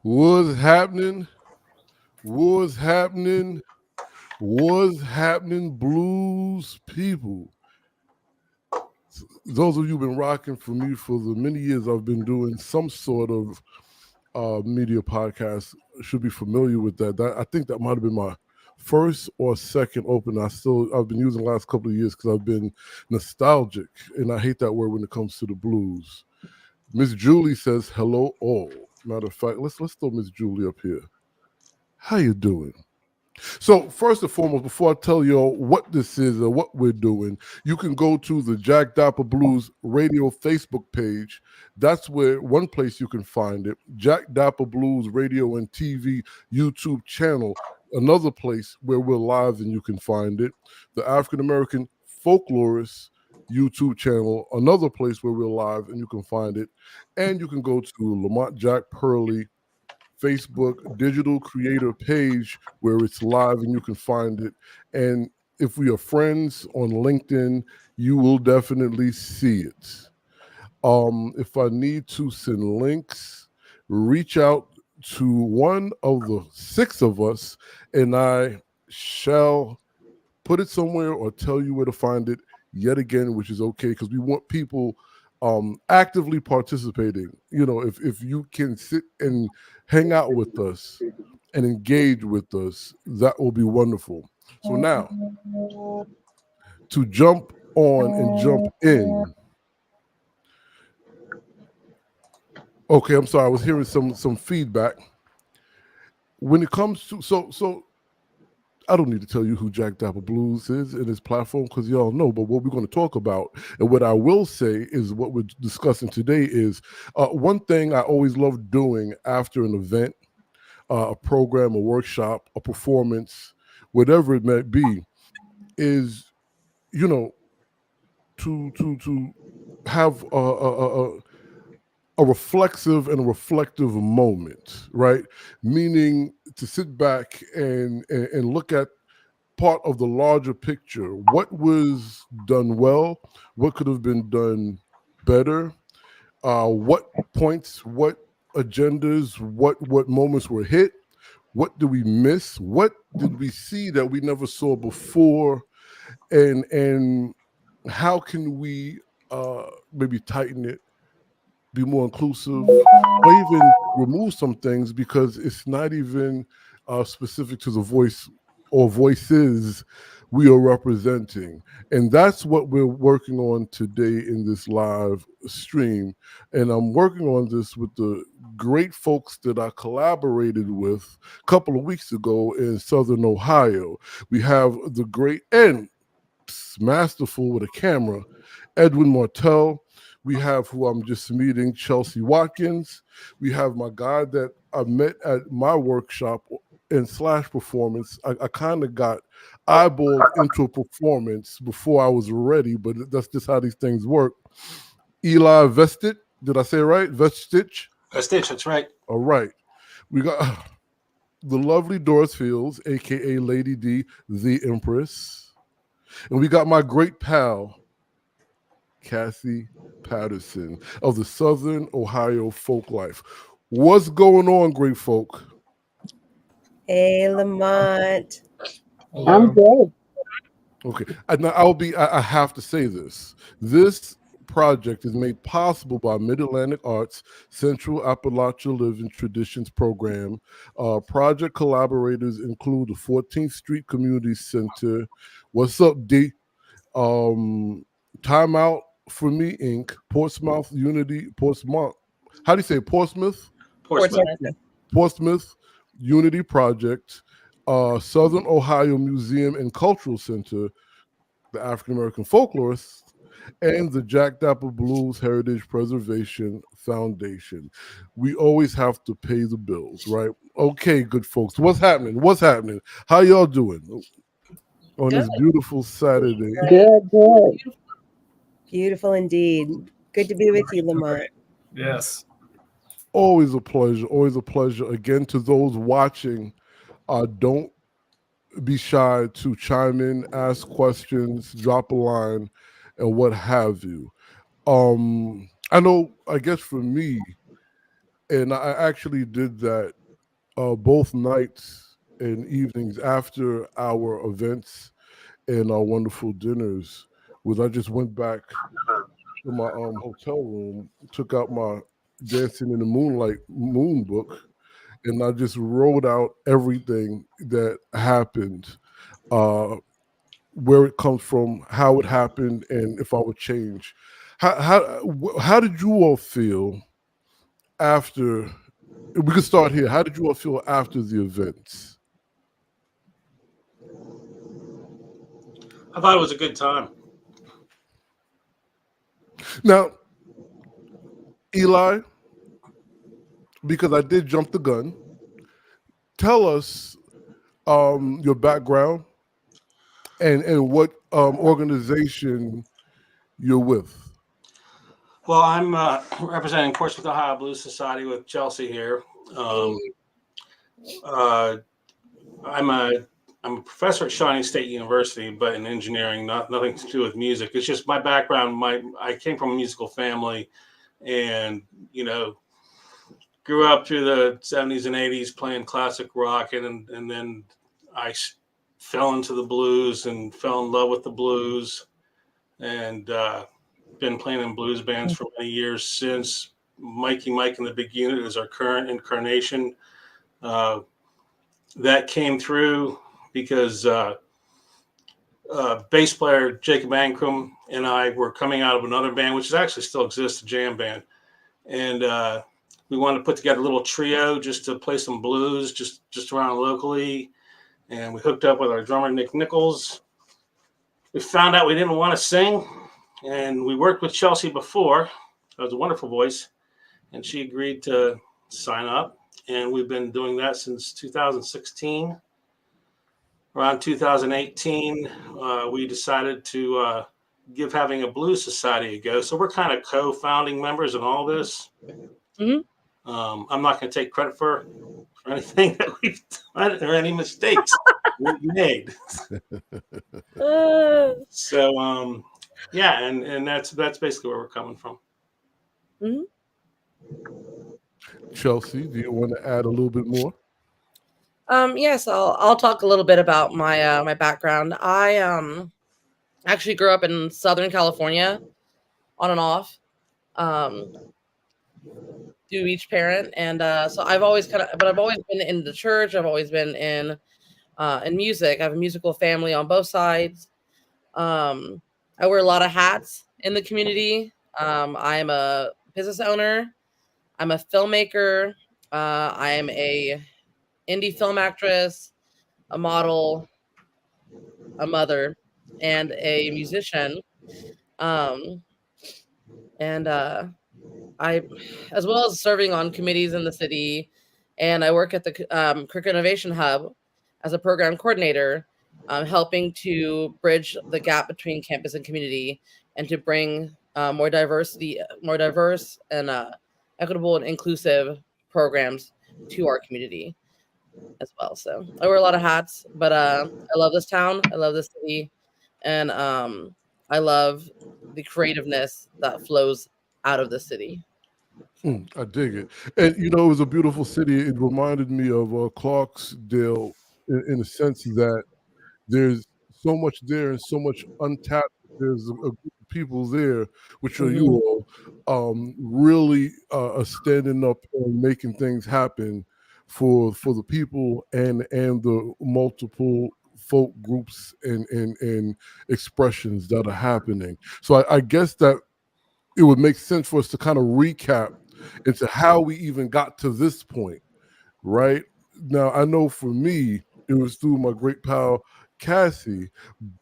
What's happening? What's happening? What's happening, blues people? Those of you who've been rocking for me for the many years I've been doing some sort of media podcast should be familiar with that. I think that might have been my first or second open. I've been using the last couple of years because I've been nostalgic, and I hate that word when it comes to the blues. Miss Julie says hello all. Matter of fact, let's throw Miss Julie up here. How you doing? So first and foremost, before I tell y'all what this is or what we're doing, you can go to the Jack Dappa Blues radio Facebook page. That's where one place you can find it. Jack Dappa Blues radio and TV YouTube channel. Another place where we're live and you can find it. The African American Folklorist YouTube channel. Another place where we're live and you can find it. And you can go to Lamont Jack Pearley Facebook digital creator page where it's live and you can find it. And if we are friends on LinkedIn, you will definitely see it. If I need to send links, reach out to one of the six of us and I shall put it somewhere or tell you where to find it yet again, which is okay because we want people actively participating. You know, if you can sit and hang out with us and engage with us, that will be wonderful. So now, to jump on and jump in. Okay, I'm sorry, I was hearing some feedback. When it comes to so I don't need to tell you who Jack Dappa Blues is and his platform because y'all know, but what we're going to talk about and what I will say is what we're discussing today is one thing I always love doing after an event, a program, a workshop, a performance, whatever it may be, is, you know, to have a reflexive and a reflective moment, right? Meaning to sit back and look at part of the larger picture. What was done well? What could have been done better? What points, what agendas, what moments were hit? What did we miss? What did we see that we never saw before? And how can we maybe tighten it, be more inclusive, or even remove some things because it's not even specific to the voice or voices we are representing. And that's what we're working on today in this live stream. And I'm working on this with the great folks that I collaborated with a couple of weeks ago in Southern Ohio. We have the great and masterful with a camera, Edwin Martell. We have who I'm just meeting, Chelsea Watkins. We have my guy that I met at my workshop and slash performance. I kind of got eyeballed into a performance before I was ready, but that's just how these things work. Eli Vestich, did I say it right? Vestich? Vestich, that's right. All right. We got the lovely Doris Fields, aka Lady D, the Empress. And we got my great pal, Cassie Patterson of the Southern Ohio Folklife. What's going on, great folk? Hey, Lamont. I'm good. Okay, I have to say this. This project is made possible by Mid-Atlantic Arts Central Appalachia Living Traditions Program. Project collaborators include the 14th Street Community Center. What's up, D? Time Out for Me, Inc., Portsmouth Unity, Portsmouth. How do you say it? Portsmouth? Portsmouth Unity Project, Southern Ohio Museum and Cultural Center, the African American Folklorist, and the Jack Dappa Blues Heritage Preservation Foundation. We always have to pay the bills, right? Okay, good folks. What's happening? What's happening? How y'all doing on this beautiful Saturday? Good. Beautiful indeed. Good to be with you, Lamont. Yes. Always a pleasure. Always a pleasure. Again, to those watching, don't be shy to chime in, ask questions, drop a line, and what have you. I know, I guess for me, and I actually did that both nights and evenings after our events and our wonderful dinners. Was I just went back to my hotel room, took out my Dancing in the Moonlight moon book, and I just wrote out everything that happened, where it comes from, how it happened, and if I would change. How did you all feel after? We could start here. How did you all feel after the events? I thought it was a good time. Now, Eli, because I did jump the gun, tell us your background and what organization you're with. Well, I'm representing Portsmouth, Ohio Blues Society with Chelsea here. I'm a professor at Shawnee State University, but in engineering, nothing to do with music. It's just my background. I came from a musical family, and grew up through the 70s and 80s playing classic rock, and then I fell into the blues and fell in love with the blues, and been playing in blues bands for many years since. Mikey Mike and the Big Unit is our current incarnation. That came through because bass player Jacob Ankrum and I were coming out of another band, which actually still exists, a jam band. And we wanted to put together a little trio just to play some blues, just around locally. And we hooked up with our drummer, Nick Nichols. We found out we didn't want to sing. And we worked with Chelsea before. That was a wonderful voice. And she agreed to sign up. And we've been doing that since 2016. Around 2018, we decided to give having a blues society a go. So we're kind of co-founding members in all this. Mhm. I'm not going to take credit for anything that we've done or any mistakes we made. So, yeah, and that's basically where we're coming from. Mhm. Chelsea, do you want to add a little bit more? Yes, I'll talk a little bit about my my background. I actually grew up in Southern California, on and off, through each parent, and so I've always I've always been in the church. I've always been in music. I have a musical family on both sides. I wear a lot of hats in the community. I am a business owner. I'm a filmmaker. I am a indie film actress, a model, a mother, and a musician. Um, and I, as well as serving on committees in the city, and I work at the Curriculum Innovation Hub as a program coordinator, helping to bridge the gap between campus and community, and to bring more diverse and equitable and inclusive programs to our community as well. So I wear a lot of hats, but I love this town. I love this city, and I love the creativeness that flows out of the city. I dig it. And it was a beautiful city. It reminded me of Clarksdale in the sense that there's so much there and so much untapped. There's a group of people there, which are you all, really standing up and making things happen for the people and the multiple folk groups and expressions that are happening. So I guess that it would make sense for us to kind of recap into how we even got to this point, right? Now, I know for me, it was through my great pal Cassie,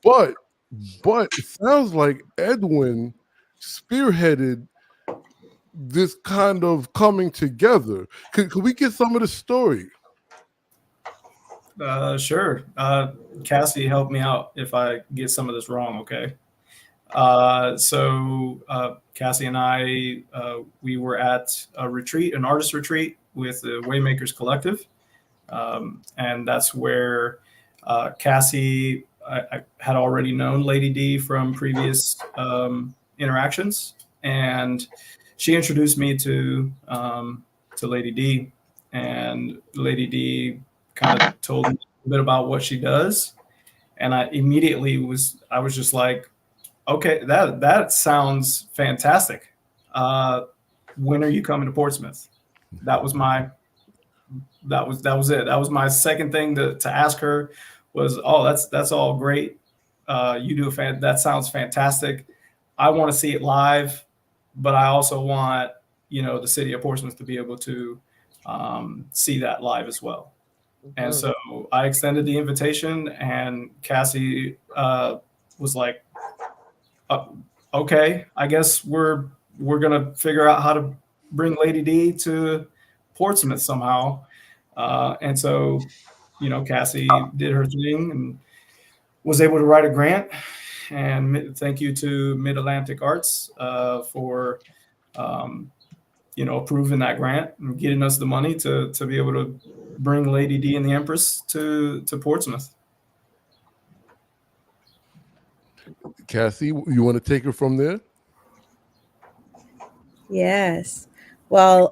but it sounds like Edwin spearheaded this kind of coming together. Could we get some of the story? Sure. Cassie, help me out if I get some of this wrong, okay? So Cassie and I, we were at a retreat, an artist retreat with the Waymakers Collective. And that's where Cassie, I had already known Lady D from previous interactions. And she introduced me to Lady D, and Lady D kind of told me a bit about what she does, and I was just like, okay, that sounds fantastic. When are you coming to Portsmouth? That was it. That was my second thing to ask her was, oh, that's all great. You do that sounds fantastic. I want to see it live, but I also want, the city of Portsmouth to be able to see that live as well. And so I extended the invitation, and Cassie was like, okay, I guess we're gonna figure out how to bring Lady D to Portsmouth somehow. And so, Cassie did her thing and was able to write a grant. And thank you to Mid-Atlantic Arts for, approving that grant and getting us the money to be able to bring Lady D and the Empress to Portsmouth. Cassie, you want to take it from there? Yes. Well,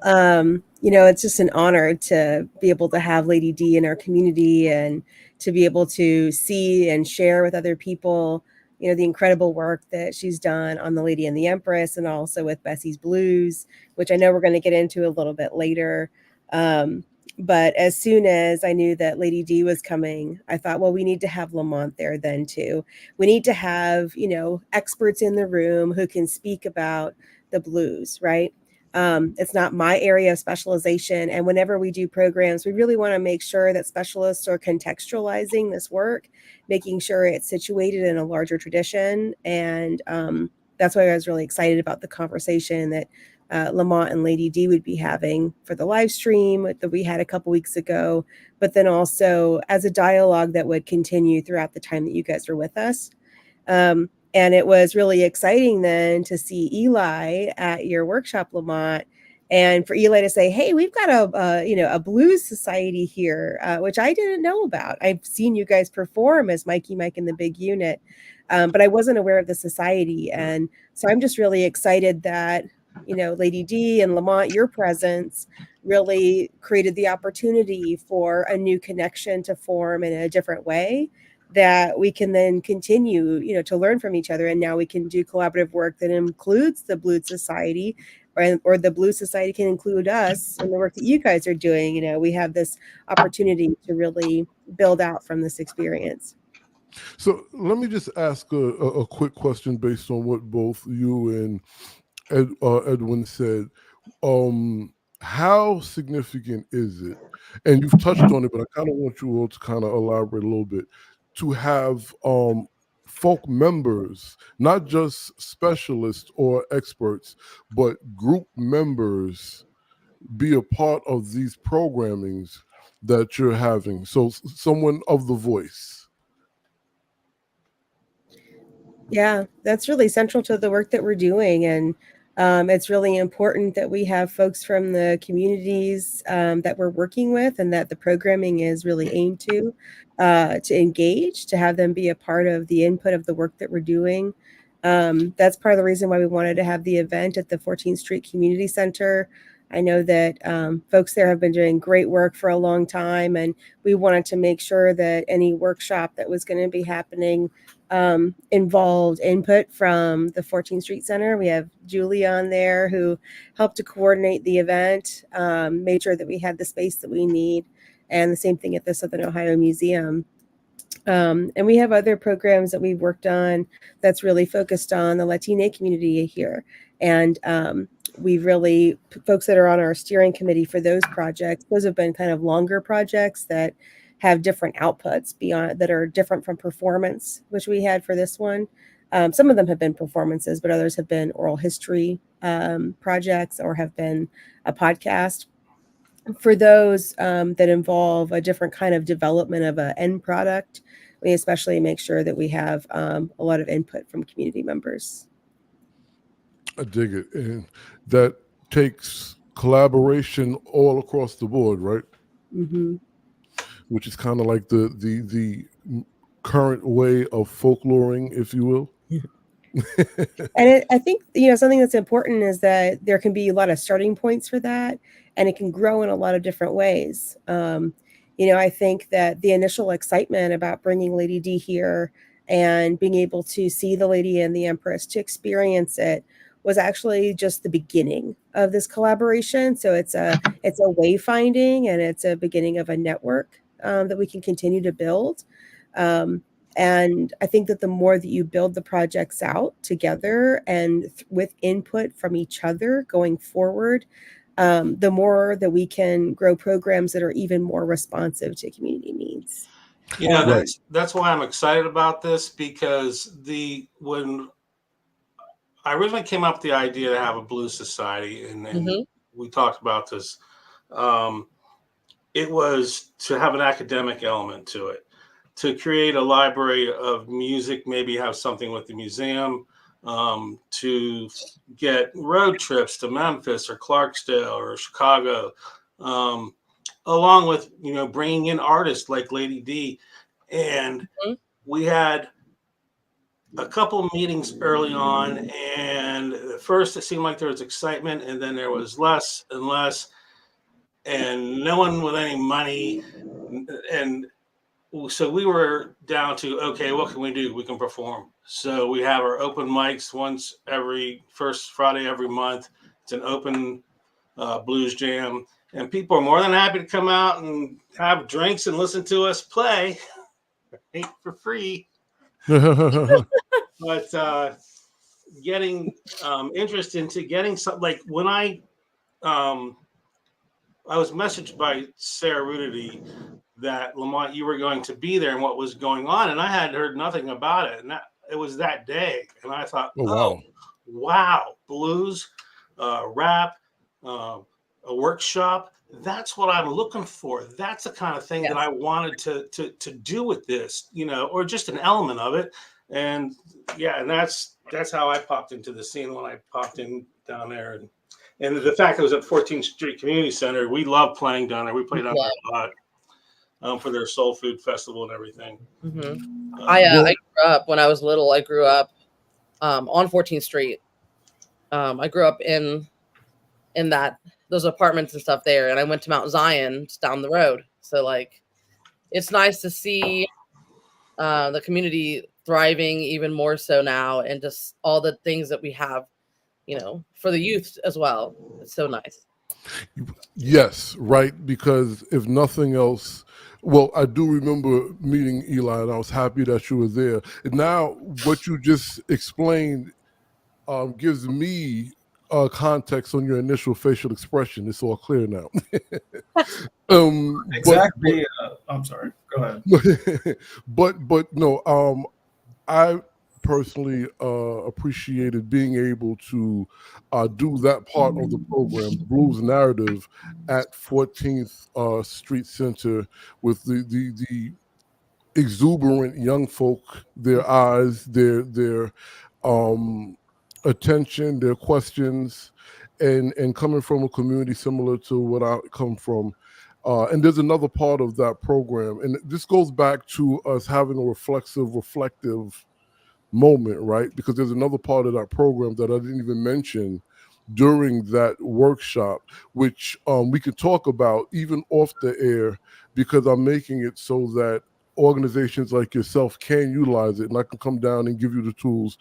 it's just an honor to be able to have Lady D in our community and to be able to see and share with other people, the incredible work that she's done on The Lady and the Empress, and also with Bessie's Blues, which I know we're going to get into a little bit later. But as soon as I knew that Lady D was coming, I thought, well, we need to have Lamont there then too. We need to have, experts in the room who can speak about the blues, right? It's not my area of specialization. And whenever we do programs, we really want to make sure that specialists are contextualizing this work, making sure it's situated in a larger tradition. And that's why I was really excited about the conversation that Lamont and Lady D would be having for the live stream that we had a couple weeks ago, but then also as a dialogue that would continue throughout the time that you guys were with us. And it was really exciting then to see Eli at your workshop, Lamont, and for Eli to say, hey, we've got a blues society here, which I didn't know about. I've seen you guys perform as Mikey Mike and the Big Unit, but I wasn't aware of the society. And so I'm just really excited that, Lady D and Lamont, your presence really created the opportunity for a new connection to form in a different way that we can then continue, to learn from each other. And now we can do collaborative work that includes the Blues Society, or the Blues Society can include us in the work that you guys are doing. We have this opportunity to really build out from this experience. So let me just ask a quick question based on what both you and Edwin said. How significant is it? And you've touched on it, but I kind of want you all to kind of elaborate a little bit, to have folk members, not just specialists or experts, but group members be a part of these programmings that you're having. So someone of the voice. Yeah, that's really central to the work that we're doing. And it's really important that we have folks from the communities that we're working with and that the programming is really aimed to engage, to have them be a part of the input of the work that we're doing. That's part of the reason why we wanted to have the event at the 14th Street Community Center. I know that folks there have been doing great work for a long time, and we wanted to make sure that any workshop that was going to be happening involved input from the 14th Street Center. We have Julie on there who helped to coordinate the event, made sure that we had the space that we need, and the same thing at the Southern Ohio Museum. And we have other programs that we've worked on that's really focused on the Latina community here. And we've really, folks that are on our steering committee for those projects, those have been kind of longer projects that have different outputs beyond, that are different from performance, which we had for this one. Some of them have been performances, but others have been oral history projects or have been a podcast. For those that involve a different kind of development of an end product, we especially make sure that we have a lot of input from community members. I dig it. And that takes collaboration all across the board, right? Mm-hmm. Which is kind of like the current way of folkloring, if you will. And I think, something that's important is that there can be a lot of starting points for that. and it can grow in a lot of different ways. I think that the initial excitement about bringing Lady D here and being able to see the Lady and the Empress, to experience it, was actually just the beginning of this collaboration. So it's a wayfinding, and it's a beginning of a network that we can continue to build. And I think that the more that you build the projects out together and with input from each other going forward, the more that we can grow programs that are even more responsive to community needs. That's why I'm excited about this, because when I originally came up with the idea to have a blues society, and we talked about this, it was to have an academic element to it, to create a library of music, maybe have something with the museum, to get road trips to Memphis or Clarksdale or Chicago, along with, bringing in artists like Lady D. And we had a couple of meetings early on, and at first it seemed like there was excitement, and then there was less and less, and no one with any money. And so we were down to, okay, what can we do? We can perform. So we have our open mics once every first Friday every month. It's an open blues jam, and people are more than happy to come out and have drinks and listen to us play for free. But getting interest into getting something, like when I was messaged by Sarah Rudity that, Lamont, you were going to be there and what was going on, and I had heard nothing about it, and it was that day, and I thought, wow, blues, rap, a workshop. That's what I'm looking for. That's the kind of thing that I wanted to do with this, or just an element of it. And and that's how I popped into the scene when I popped in down there. And the fact that it was at 14th Street Community Center, we love playing down there. We played down there a lot for their Soul Food Festival and everything. I grew up, when I was little, I grew up on 14th Street. I grew up in those apartments and stuff there, and I went to Mount Zion just down the road. So it's nice to see the community thriving even more so now, and just all the things that we have, for the youth as well. It's so nice. Yes, right. Because if nothing else, well, I do remember meeting Eli, and I was happy that you were there. And now what you just explained gives me context on your initial facial expression. It's all clear now. Exactly. I'm sorry. Go ahead. but no. I personally appreciated being able to do that part of the program, the Blues Narrative, at 14th Street Center, with the exuberant young folk, their eyes, their attention, their questions, and coming from a community similar to what I come from. And there's another part of that program, and this goes back to us having a reflective moment, right? Because there's another part of that program that I didn't even mention during that workshop, which we could talk about even off the air, because I'm making it so that organizations like yourself can utilize it, and I can come down and give you the tools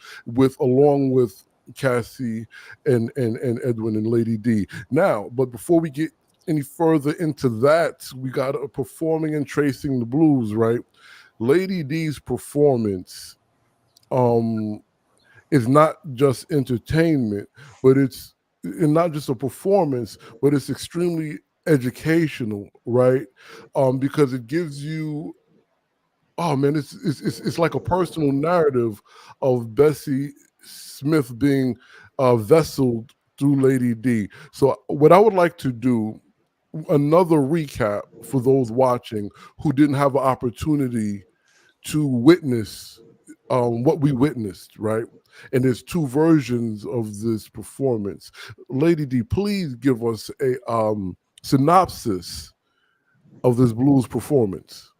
along with Cassie and Edwin and Lady D. Now, but before we get any further into that, we got performing and tracing the blues, right? Lady D's performance is not just entertainment, but it's not just a performance, but it's extremely educational, right? Because it gives you, it's like a personal narrative of Bessie Smith being vesseled through Lady D. So what I would like to do, another recap for those watching who didn't have an opportunity to witness what we witnessed, right? And there's two versions of this performance. Lady D, please give us a synopsis of this blues performance.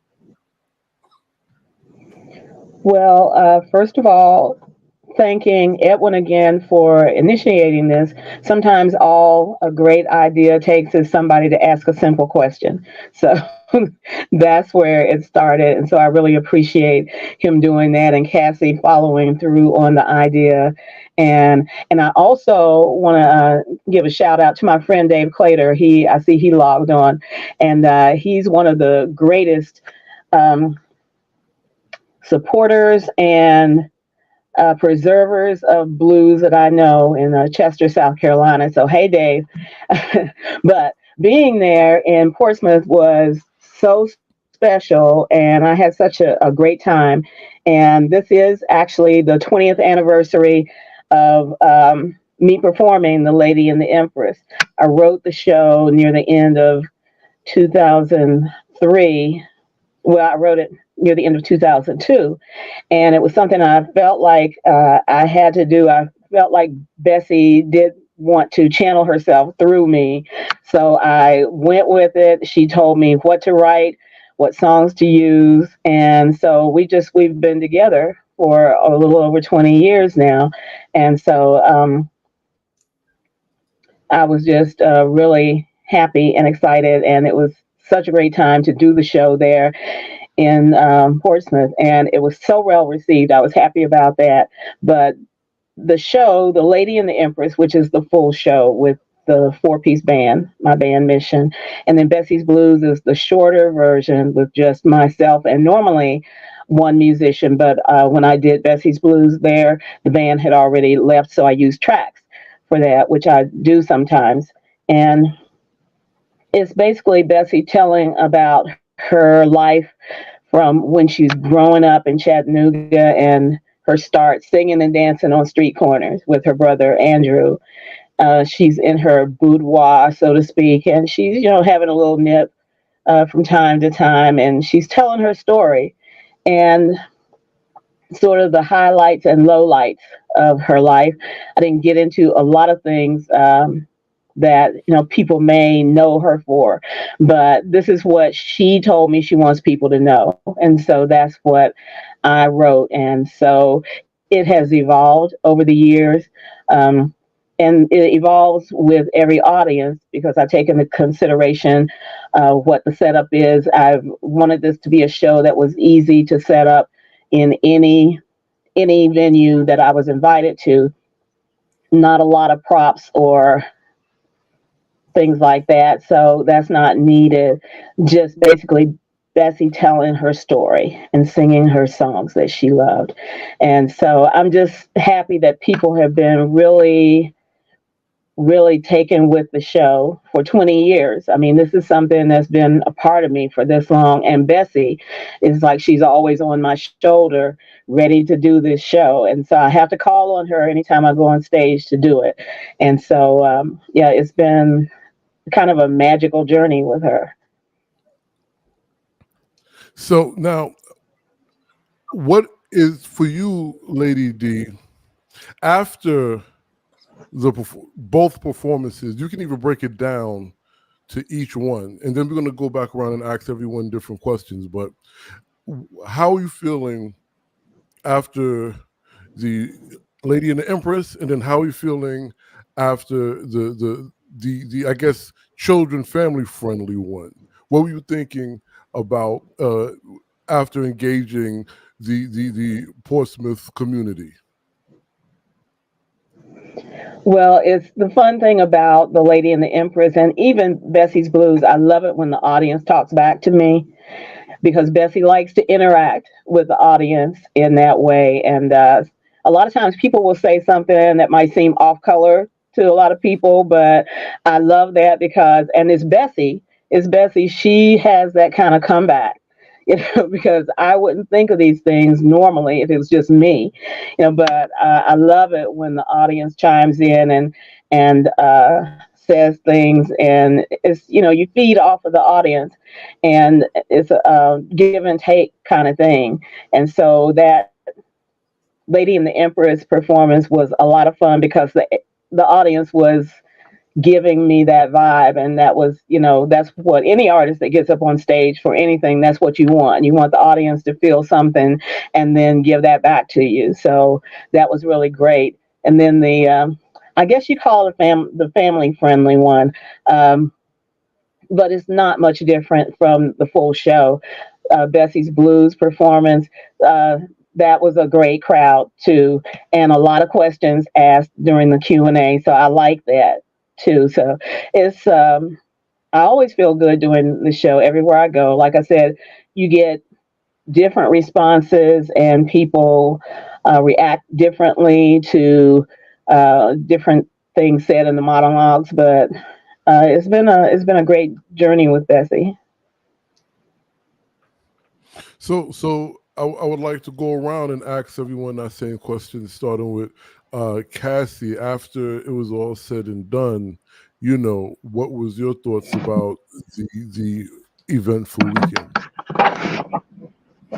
Well, first of all, thanking Edwin again for initiating this. Sometimes all a great idea takes is somebody to ask a simple question. So that's where it started. And so I really appreciate him doing that, and Cassie following through on the idea. And I also want to give a shout out to my friend Dave Clater. I see he logged on, and he's one of the greatest supporters and preservers of blues that I know in Chester, South Carolina. So, hey, Dave. But being there in Portsmouth was so special, and I had such a great time. And this is actually the 20th anniversary of me performing The Lady and the Empress. I wrote the show near the end of 2003. Well, I wrote it near the end of 2002. And it was something I felt like I had to do. I felt like Bessie did want to channel herself through me. So I went with it. She told me what to write, what songs to use. And so we've been together for a little over 20 years now. And so I was just really happy and excited. And it was such a great time to do the show there in Portsmouth, and it was so well received. I was happy about that. But the show, The Lady and the Empress, which is the full show with the 4-piece band, my band Mission, and then Bessie's Blues is the shorter version with just myself and normally one musician. But when I did Bessie's Blues there, the band had already left, so I used tracks for that, which I do sometimes. And it's basically Bessie telling about her life from when she's growing up in Chattanooga and her start singing and dancing on street corners with her brother Andrew. She's in her boudoir, so to speak, and she's, having a little nip from time to time, and she's telling her story and sort of the highlights and lowlights of her life. I didn't get into a lot of things that people may know her for, but this is what she told me she wants people to know, and so that's what I wrote. And so it has evolved over the years, and it evolves with every audience because I take into consideration what the setup is. I've wanted this to be a show that was easy to set up in any venue that I was invited to. Not a lot of props or things like that, so that's not needed. Just basically Bessie telling her story and singing her songs that she loved. And so I'm just happy that people have been really taken with the show for 20 years. I mean, this is something that's been a part of me for this long, and Bessie is like she's always on my shoulder ready to do this show, and so I have to call on her anytime I go on stage to do it. And so it's been kind of a magical journey with her. So now, what is for you, Lady D, after both performances? You can even break it down to each one, and then we're going to go back around and ask everyone different questions. But how are you feeling after the Lady and the Empress, and then how are you feeling after the I guess children family friendly one? What were you thinking about after engaging the Portsmouth community? Well, it's the fun thing about The Lady and the Empress and even Bessie's Blues. I love it when the audience talks back to me because Bessie likes to interact with the audience in that way. And a lot of times people will say something that might seem off color to a lot of people, but I love that because, and it's Bessie, she has that kind of comeback, because I wouldn't think of these things normally if it was just me, but I love it when the audience chimes in and says things, and it's, you feed off of the audience, and it's a give and take kind of thing. And so that Lady and the Empress performance was a lot of fun because the audience was giving me that vibe. And that was, that's what any artist that gets up on stage for anything, that's what you want. You want the audience to feel something and then give that back to you. So that was really great. And then I guess you call it the family friendly one. But it's not much different from the full show. Bessie's blues performance, that was a great crowd too, and a lot of questions asked during the Q&A. So I like that too. So it's I always feel good doing the show everywhere I go. Like I said, you get different responses, and people react differently to different things said in the monologues, but it's been a great journey with Bessie. So I would like to go around and ask everyone that same question, starting with Cassie. After it was all said and done, what was your thoughts about the eventful weekend?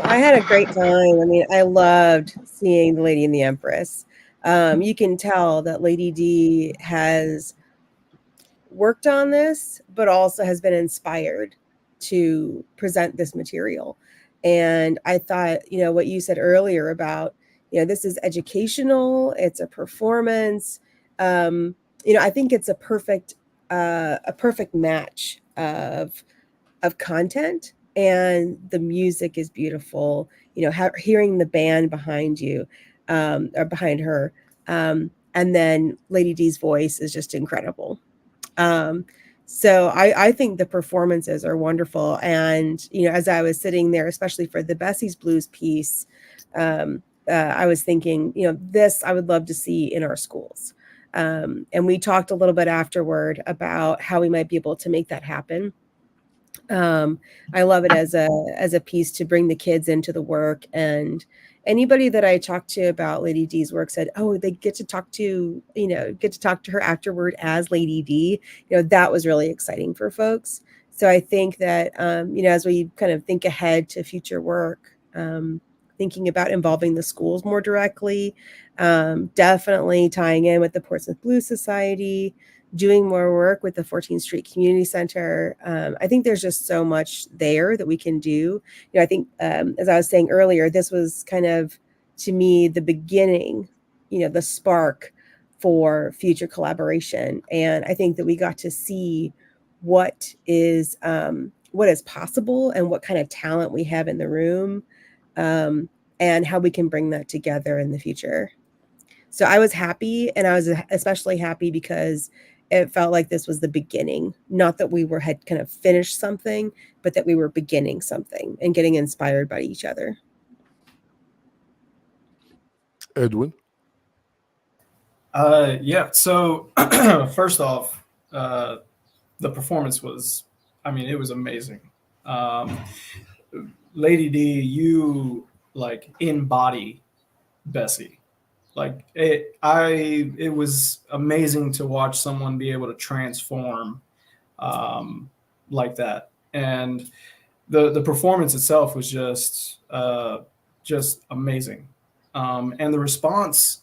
I had a great time. I mean, I loved seeing the Lady and the Empress. You can tell that Lady D has worked on this, but also has been inspired to present this material. And I thought, what you said earlier about, this is educational, it's a performance. I think it's a perfect match of content, and the music is beautiful. Hearing the band behind you, or behind her, and then Lady D's voice is just incredible. So I think the performances are wonderful. And, as I was sitting there, especially for the Bessie's Blues piece, I was thinking, this I would love to see in our schools. And we talked a little bit afterward about how we might be able to make that happen. I love it as a piece to bring the kids into the work. And anybody that I talked to about Lady D's work said, oh, they get to talk to her afterward as Lady D. That was really exciting for folks. So I think that, as we kind of think ahead to future work, thinking about involving the schools more directly, definitely tying in with the Portsmouth Blues Society, doing more work with the 14th Street Community Center. I think there's just so much there that we can do. I think, as I was saying earlier, this was kind of, to me, the beginning, the spark for future collaboration. And I think that we got to see what is possible and what kind of talent we have in the room, and how we can bring that together in the future. So I was happy, and I was especially happy because it felt like this was the beginning. Not that we had kind of finished something, but that we were beginning something and getting inspired by each other. Edwin? Yeah. So first off, the performance was, it was amazing. Lady D, you embody Bessie. It was amazing to watch someone be able to transform like that. And the performance itself was just amazing. And the response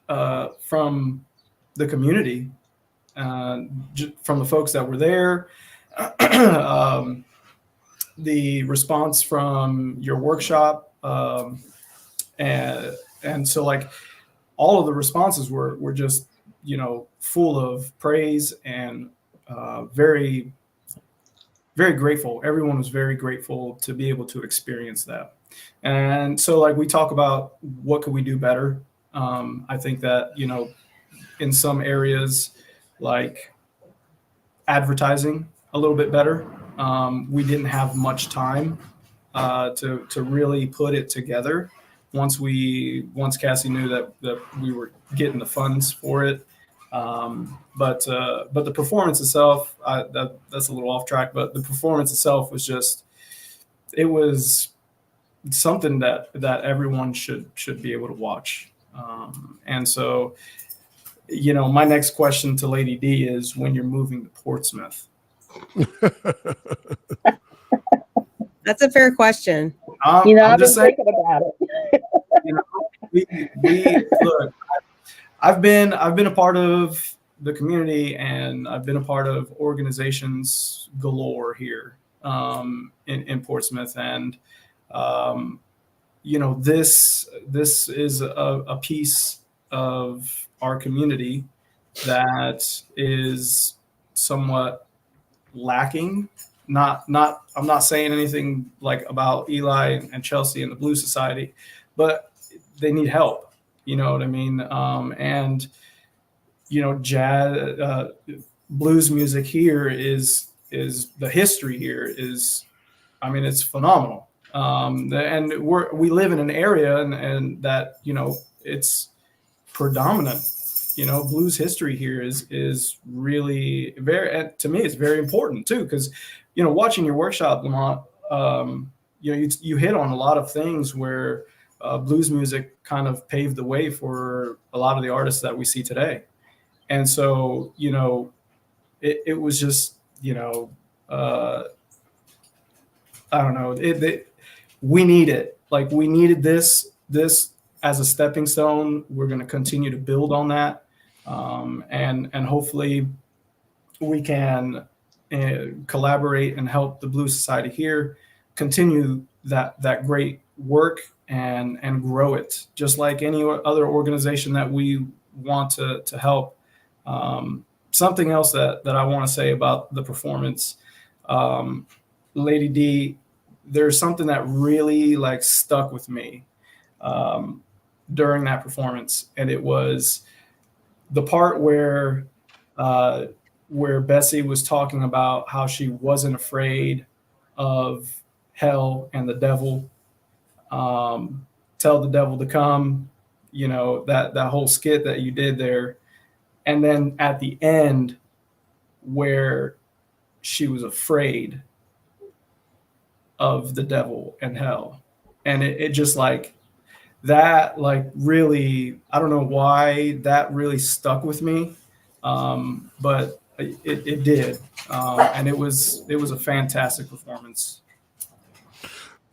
from the community, from the folks that were there, the response from your workshop, and so all of the responses were just, full of praise and very, very grateful. Everyone was very grateful to be able to experience that. And so we talk about what could we do better. I think that, in some areas, advertising a little bit better. We didn't have much time to really put it together. Once Cassie knew that we were getting the funds for it, but the performance itself, that's a little off track. But the performance itself was it was something that everyone should be able to watch. And so, my next question to Lady D is, when you're moving to Portsmouth. That's a fair question. I've been thinking about it. We look. I've been a part of the community, and I've been a part of organizations galore here in Portsmouth. And, this is a piece of our community that is somewhat lacking. I'm not saying anything like about Eli and Chelsea and the Blues Society, but they need help. You know what I mean? And jazz, blues music here is the history here is, I mean, it's phenomenal. And we live in an area and that, it's predominant. Blues history here is really very, to me, it's very important too, because, watching your workshop, Lamont, you hit on a lot of things where blues music kind of paved the way for a lot of the artists that we see today. And so, it was just, I don't know, we need it. Like, we needed this as a stepping stone. We're going to continue to build on that. And hopefully we can collaborate and help the Blues Society here continue that great work and grow it, just like any other organization that we want to help. Something else that I want to say about the performance, Lady D, there's something that really stuck with me during that performance, and it was the part where Bessie was talking about how she wasn't afraid of hell and the devil. Tell the devil to come, that whole skit that you did there. And then at the end, where she was afraid of the devil and hell. And it just that really, I don't know why that really stuck with me. But it did. And it was a fantastic performance.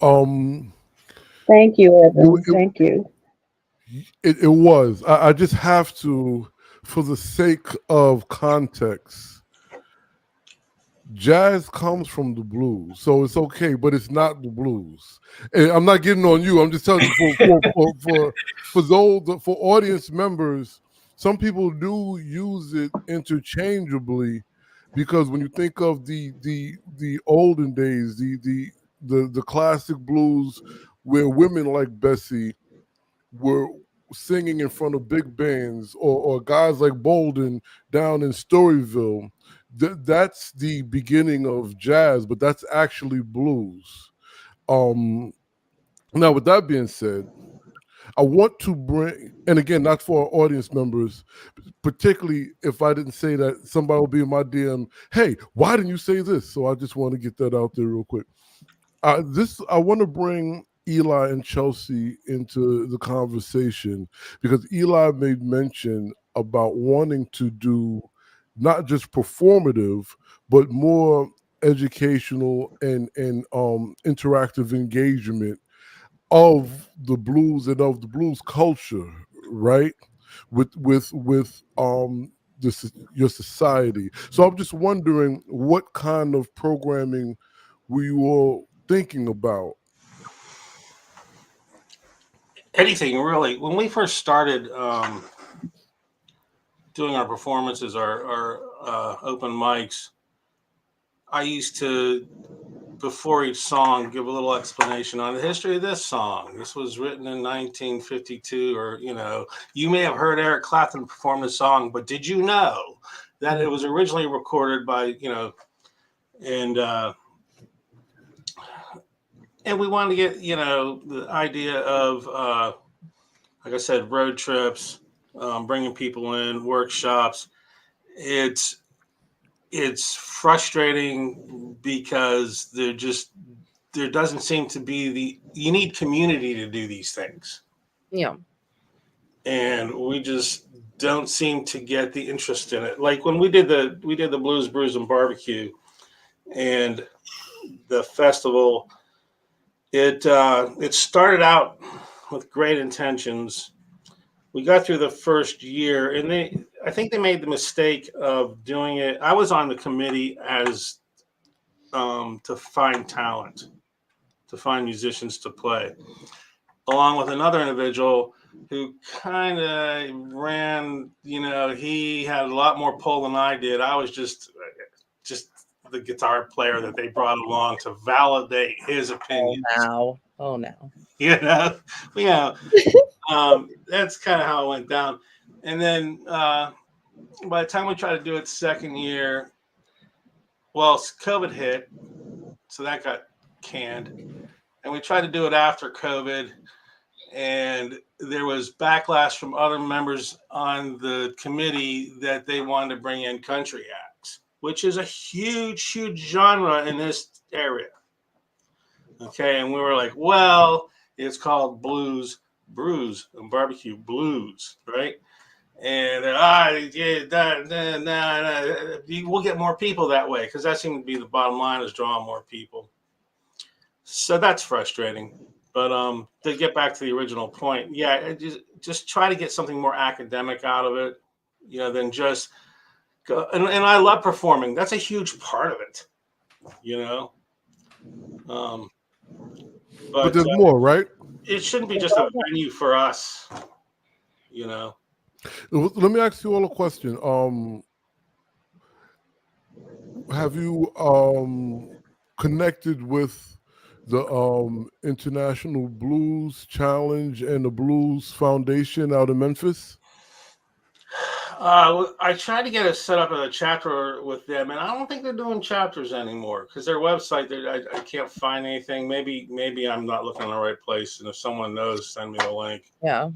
Thank you, Edwin. Thank you. It was. I just have to, for the sake of context, jazz comes from the blues, so it's okay, but it's not the blues. And I'm not getting on you. I'm just telling you for audience members, some people do use it interchangeably, because when you think of the olden days, the classic blues where women like Bessie were singing in front of big bands, or guys like Bolden down in Storyville, that's the beginning of jazz, but that's actually blues. Now, with that being said, I want to bring, and again, not for our audience members, particularly if I didn't say that, somebody will be in my DM, hey, why didn't you say this? So I just want to get that out there real quick. I want to bring Eli and Chelsea into the conversation, because Eli made mention about wanting to do not just performative, but more educational and interactive engagement of the blues and of the blues culture, right? With your society. So I'm just wondering, what kind of programming were you all thinking about? Anything really. When we first started doing our performances, our open mics, I used to, before each song, give a little explanation on the history of this song. This was written in 1952, or you may have heard Eric Clapton perform this song, but did you know that it was originally recorded by and we wanted to get, the idea of, like I said, road trips, bringing people in, workshops. It's frustrating because there doesn't seem to be you need community to do these things. Yeah. And we just don't seem to get the interest in it. Like when we did the Blues, Brews, and Barbecue and the festival, it started out with great intentions. We got through the first year, and I think they made the mistake of doing it. I was on the committee as to find talent, to find musicians to play, along with another individual who kind of ran. He had a lot more pull than I did. I was just the guitar player that they brought along to validate his opinion. Oh no. That's kind of how it went down. And then by the time we tried to do it second year, well, COVID hit, so that got canned. And we tried to do it after COVID, and there was backlash from other members on the committee that they wanted to bring in country acts, which is a huge, huge genre in this area. Okay, and we were like, well, it's called blues, brews, and barbecue blues, right? And we'll get more people that way, because that seemed to be the bottom line, is drawing more people. So that's frustrating. But to get back to the original point, yeah, just try to get something more academic out of it, than just go. And I love performing. That's a huge part of it, But there's more, right? It shouldn't be just a venue for us, Let me ask you all a question. Have you connected with the International Blues Challenge and the Blues Foundation out in Memphis? I tried to get it set up as a chapter with them, and I don't think they're doing chapters anymore, because their website, I can't find anything. Maybe I'm not looking in the right place, and if someone knows, send me the link. Yeah.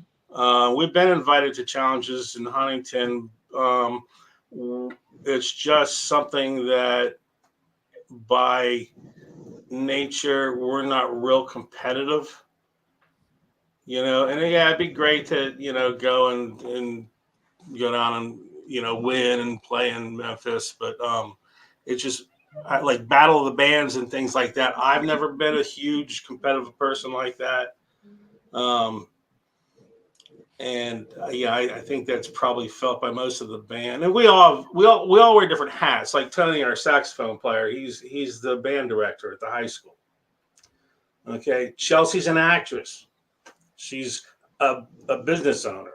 We've been invited to challenges in Huntington. It's just something that by nature we're not real competitive, and yeah, it'd be great to go and go down and win and play in Memphis, but it's just like Battle of the Bands and things like that. I've never been a huge competitive person like that. And I think that's probably felt by most of the band. And we all wear different hats. Like Tony, our saxophone player, he's the band director at the high school. Okay, Chelsea's an actress. She's a business owner.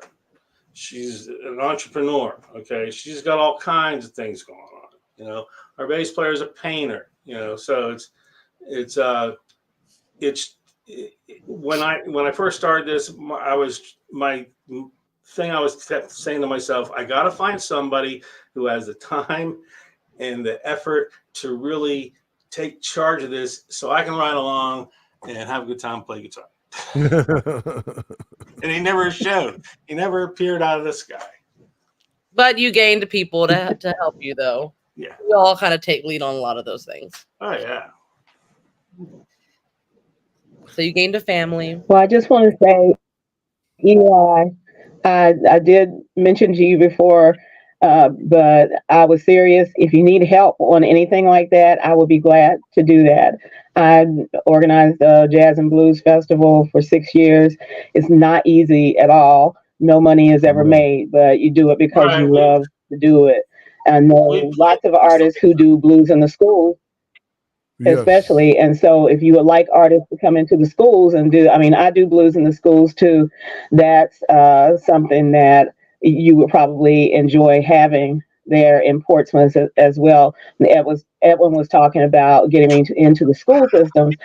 She's an entrepreneur. Okay, she's got all kinds of things going on. Our bass player is a painter. So it's when I first started this, I was kept saying to myself, I got to find somebody who has the time and the effort to really take charge of this, so I can ride along and have a good time, play guitar. And he never showed. He never appeared out of the sky. But you gained people to help you, though. Yeah. We all kind of take lead on a lot of those things. Oh, yeah. So you gained a family. Well, I just want to say, Eli, I did mention to you before, but I was serious. If you need help on anything like that, I would be glad to do that. I organized a Jazz and Blues Festival for 6 years. It's not easy at all. No money is ever made, but you do it because you love to do it. I know lots of artists who do blues in the schools, especially. And so if you would like artists to come into the schools and I do blues in the schools too. That's something that you would probably enjoy having there in Portsmouth as well. Edwin was talking about getting into the school systems.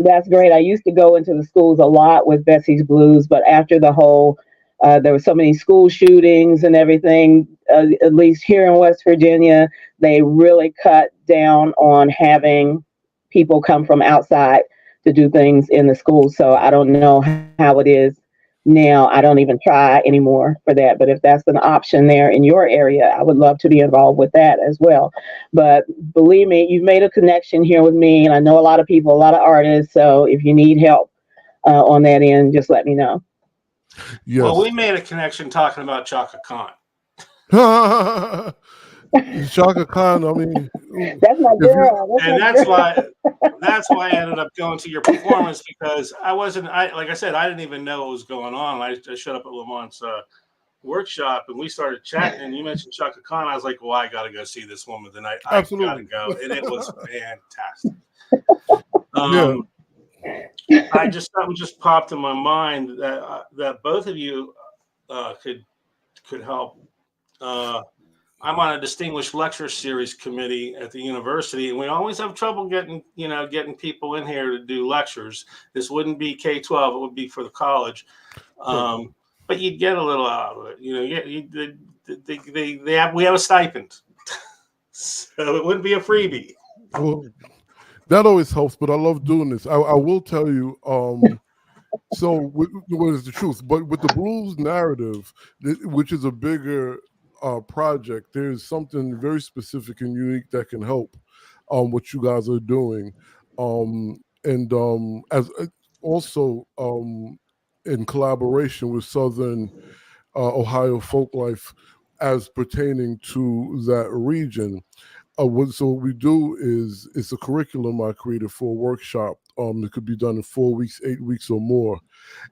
That's great. I used to go into the schools a lot with Bessie's Blues, but after the whole, there were so many school shootings and everything, at least here in West Virginia, they really cut down on having people come from outside to do things in the schools. So I don't know how it is now. I don't even try anymore for that. But if that's an option there in your area, I would love to be involved with that as well. But believe me, you've made a connection here with me, and I know a lot of people, a lot of artists. So if you need help on that end, just let me know. Yes. Well, we made a connection talking about Chaka Khan. Chaka Khan, that's my girl. That's why I ended up going to your performance, because like I said, I didn't even know what was going on. I showed up at Lamont's workshop and we started chatting and you mentioned Chaka Khan, I was like, well, I got to go see this woman tonight. I got to Absolutely. go. And it was fantastic. Yeah. Something just popped in my mind that both of you could help. I'm on a distinguished lecture series committee at the university, and we always have trouble getting people in here to do lectures. This wouldn't be K-12; it would be for the college. But you'd get a little out of it. We have a stipend, so it wouldn't be a freebie. Well, that always helps, but I love doing this. I will tell you. So what is the truth? But with the blues narrative, which is a bigger project, there's something very specific and unique that can help what you guys are doing, and as also in collaboration with Southern Ohio Folklife as pertaining to that region. So what we do is it's a curriculum I created for a workshop. It could be done in 4 weeks, 8 weeks or more.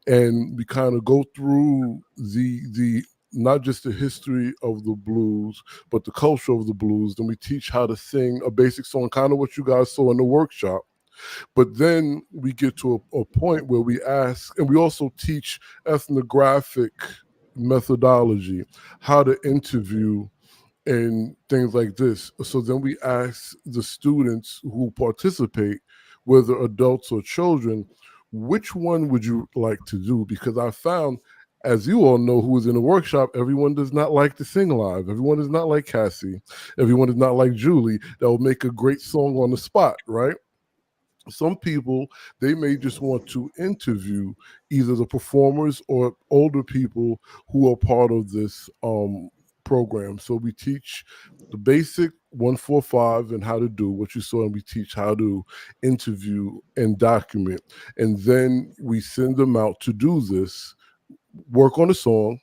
And we kind of go through the not just the history of the blues, but the culture of the blues. Then we teach how to sing a basic song, kind of what you guys saw in the workshop. But then we get to a point where we ask, and we also teach ethnographic methodology, how to interview and things like this. So then we ask the students who participate, whether adults or children, which one would you like to do? Because I found, as you all know who was in the workshop, everyone does not like to sing live. Everyone is not like Cassie. Everyone is not like Julie that will make a great song on the spot, right? Some people, they may just want to interview either the performers or older people who are part of this program. So we teach the basic 145 and how to do what you saw, and we teach how to interview and document. And then we send them out to do this, work on a song,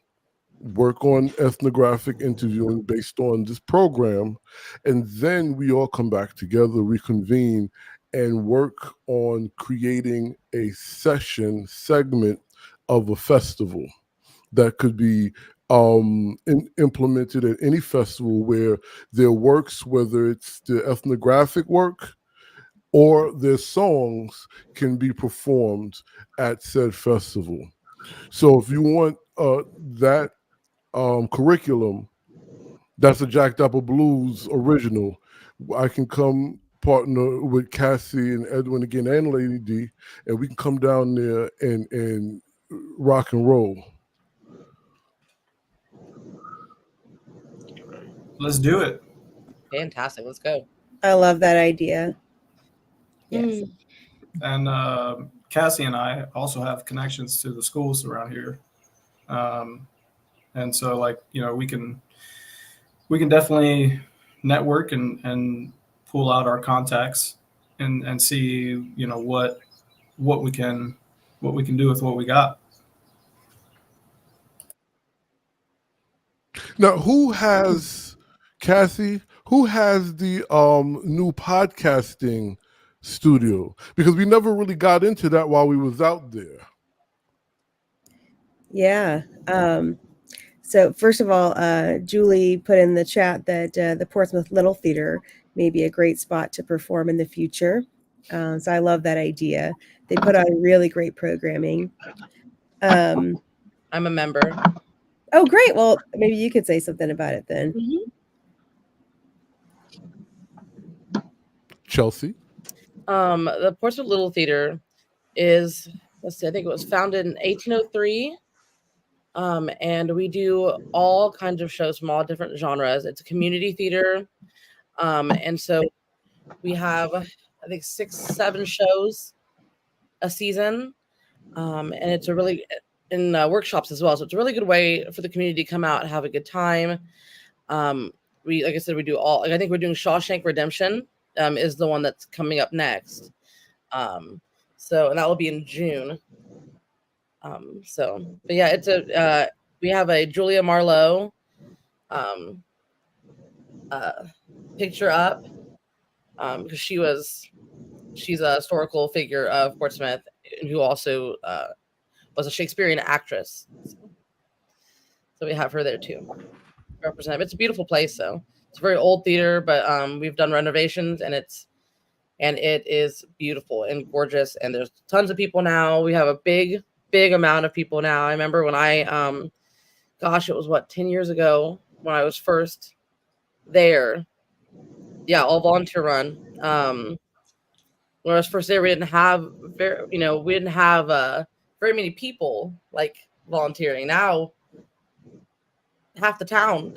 work on ethnographic interviewing based on this program, and then we all come back together, reconvene, and work on creating a segment of a festival that could be implemented at any festival where their works, whether it's the ethnographic work or their songs, can be performed at said festival. So if you want that curriculum, that's a Jack Dappa Blues original. I can come partner with Cassie and Edwin again and Lady D, and we can come down there and rock and roll. Let's do it. Fantastic. Let's go. I love that idea. Yes. And Cassie and I also have connections to the schools around here. And so, like, we can definitely network and pull out our contacts and see, what we can do with what we got. Now, Cassie, who has the new podcasting studio? Because we never really got into that while we was out there. Yeah. So first of all, Julie put in the chat that the Portsmouth Little Theater may be a great spot to perform in the future. So I love that idea. They put on really great programming. I'm a member. Oh, great. Well, maybe you could say something about it then. Chelsea? The Portsmouth Little Theater is, I think it was founded in 1803. And we do all kinds of shows from all different genres. It's a community theater. And so we have, I think, 6-7 shows a season. And it's a really, in workshops as well. So it's a really good way for the community to come out and have a good time. We, like I said, we do all, I think we're doing Shawshank Redemption is the one that's coming up next. And that will be in June. But yeah, it's we have a Julia Marlowe picture up because she's a historical figure of Portsmouth who also was a Shakespearean actress. So So we have her there too. Represent. It's a beautiful place, though. It's a very old theater, but we've done renovations, and it is beautiful and gorgeous. And there's tons of people now. We have a big amount of people now. I remember when I gosh, it was 10 years ago when I was first there. Yeah, all volunteer run. When I was first there, we didn't have very many people like volunteering. Now half the town.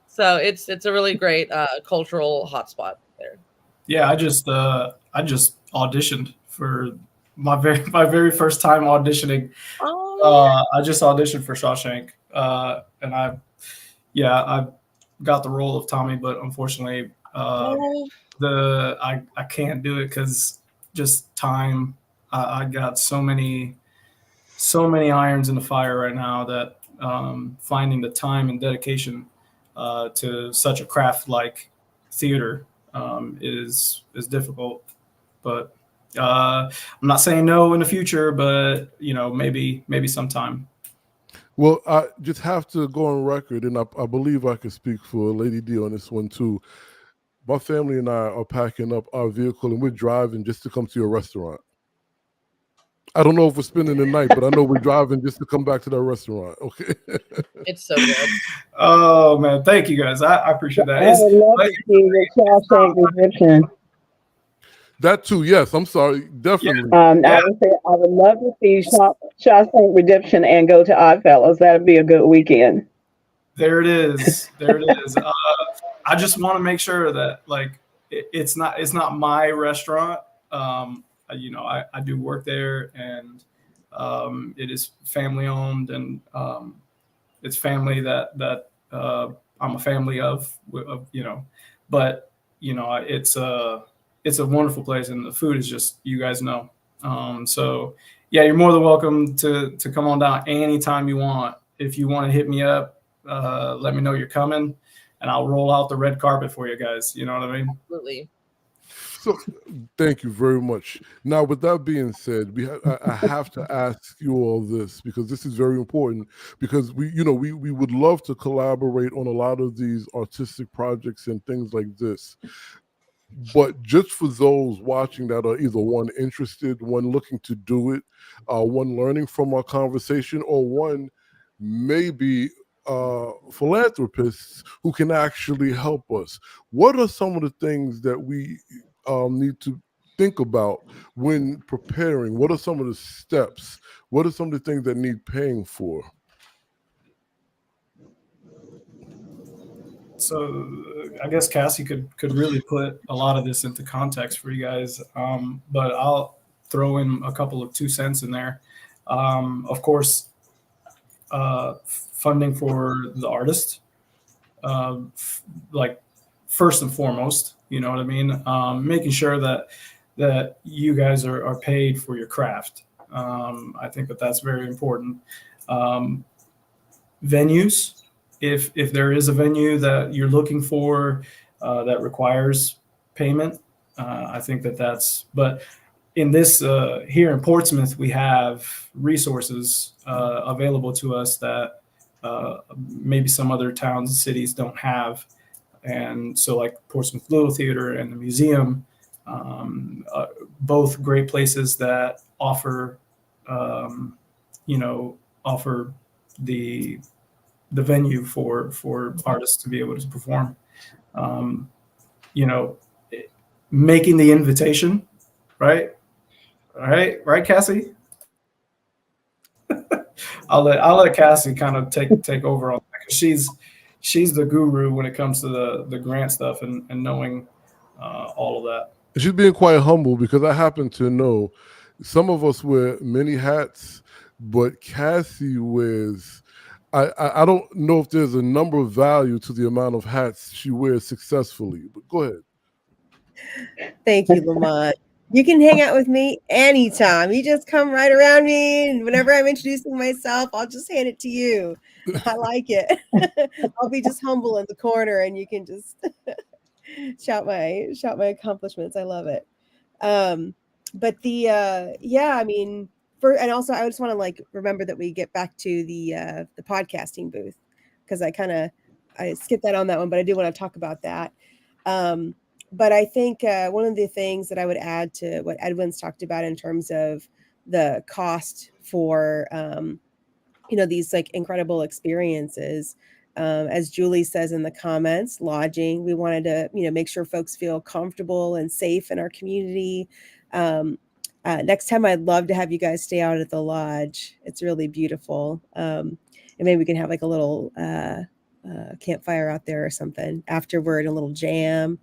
So it's a really great cultural hotspot there. Yeah, I just auditioned for my very first time auditioning. I just auditioned for Shawshank, and I got the role of Tommy, but unfortunately, I can't do it because just time. I got so many irons in the fire right now that finding the time and dedication to such a craft like theater is difficult. But I'm not saying no in the future, but maybe sometime. Well, I just have to go on record, and I believe I can speak for Lady D on this one too. My family and I are packing up our vehicle, and we're driving just to come to your restaurant. I don't know if we're spending the night, but I know we're driving just to come back to that restaurant. Okay. It's so good. Oh man, thank you guys. I appreciate that. I would love to see the Shawshank Redemption. That too, yes. I'm sorry, definitely. I would say I would love to see Shawshank Redemption and go to Oddfellows. That'd be a good weekend. There it is. There it is. I just want to make sure that it's not my restaurant. I do work there, and it is family owned, and it's family that I'm a family of. But it's a wonderful place, and the food is just, you guys know. So yeah, you're more than welcome to come on down anytime you want. If you want to hit me up, let me know you're coming, and I'll roll out the red carpet for you guys. You know what I mean? Absolutely. So, thank you very much. Now, with that being said, I have to ask you all this, because this is very important, because we would love to collaborate on a lot of these artistic projects and things like this. But just for those watching that are either one interested, one looking to do it, one learning from our conversation, or one maybe philanthropists who can actually help us, what are some of the things that we need to think about when preparing? What are some of the steps? What are some of the things that need paying for? So I guess Cassie could really put a lot of this into context for you guys, but I'll throw in a couple of 2 cents in there. Of course, funding for the artist, first and foremost, you know what I mean? Making sure that you guys are paid for your craft. I think that's very important. Venues. If there is a venue that you're looking for that requires payment, I think that's. But in this here in Portsmouth, we have resources available to us that maybe some other towns and cities don't have, and so like Portsmouth Little Theater and the museum, both great places that offer offer the venue for artists to be able to perform. Making the invitation, right, Cassie? I'll let Cassie kind of take over on that, because she's the guru when it comes to the grant stuff and knowing all of that. She's being quite humble, because I happen to know some of us wear many hats, but Cassie wears. I don't know if there's a number of value to the amount of hats she wears successfully, but go ahead. Thank you, Lamont. You can hang out with me anytime. You just come right around me, and whenever I'm introducing myself, I'll just hand it to you. I like it. I'll be just humble in the corner, and you can just shout my accomplishments. I love it. But and also I just want to like remember that we get back to the podcasting booth, because I skipped that on that one, but I do want to talk about that. But I think one of the things that I would add to what Edwin's talked about in terms of the cost for these like incredible experiences, as Julie says in the comments, lodging. We wanted to make sure folks feel comfortable and safe in our community. Next time, I'd love to have you guys stay out at the lodge. It's really beautiful, and maybe we can have like a little campfire out there or something afterward, a little jam.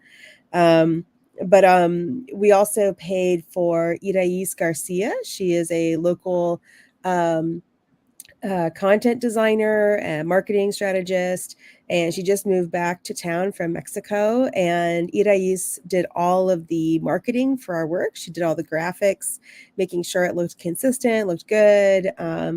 But we also paid for Irais Garcia. She is a local content designer and marketing strategist, and she just moved back to town from Mexico. And Irais did all of the marketing for our work. She did all the graphics, making sure it looked consistent, looked good.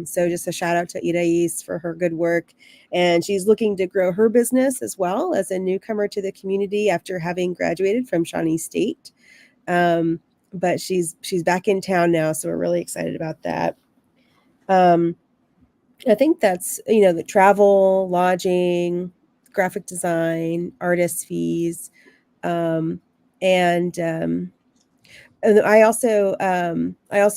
So just a shout out to Irais for her good work. And she's looking to grow her business as well as a newcomer to the community after having graduated from Shawnee State. But she's back in town now, so we're really excited about that. I think that's, the travel, lodging, graphic design, artist fees. And I also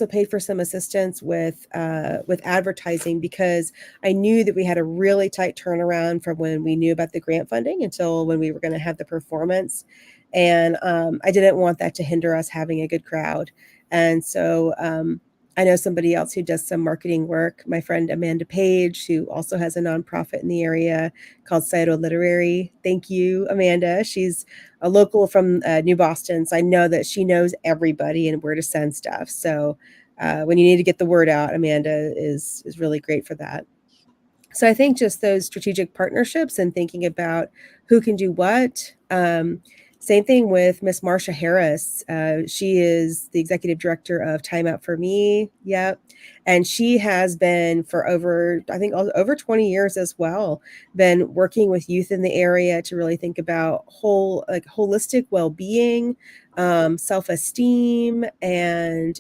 paid for some assistance with advertising, because I knew that we had a really tight turnaround from when we knew about the grant funding until when we were going to have the performance. And I didn't want that to hinder us having a good crowd. And so I know somebody else who does some marketing work, my friend Amanda Page, who also has a nonprofit in the area called Scioto Literary. Thank you, Amanda. She's a local from New Boston, so I know that she knows everybody and where to send stuff. So when you need to get the word out, Amanda is really great for that. So I think just those strategic partnerships and thinking about who can do what. Same thing with Miss Marsha Harris. She is the executive director of Time Out for Me. Yep. And she has been for over 20 years as well, been working with youth in the area to really think about holistic well-being, self-esteem, and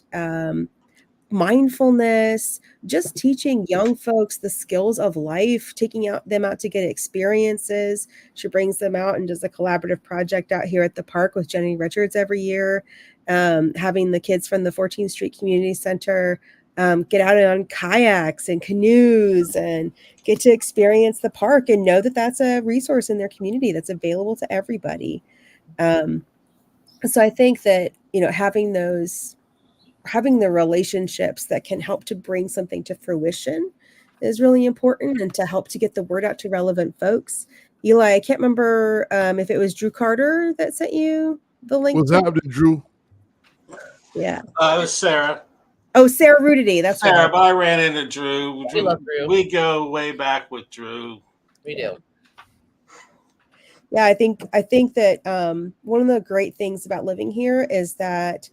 mindfulness, just teaching young folks the skills of life, taking them out to get experiences. She brings them out and does a collaborative project out here at the park with Jenny Richards every year, having the kids from the 14th Street Community Center get out on kayaks and canoes and get to experience the park and know that that's a resource in their community that's available to everybody. So I think that, having the relationships that can help to bring something to fruition is really important, and to help to get the word out to relevant folks. Eli, I can't remember if it was Drew Carter that sent you the link. What's happening, Drew? Yeah. It was Sarah. Oh, Sarah Rudity. That's Sarah, right. but I ran into Drew. We love Drew. We go way back with Drew. We do. Yeah, I think that one of the great things about living here is that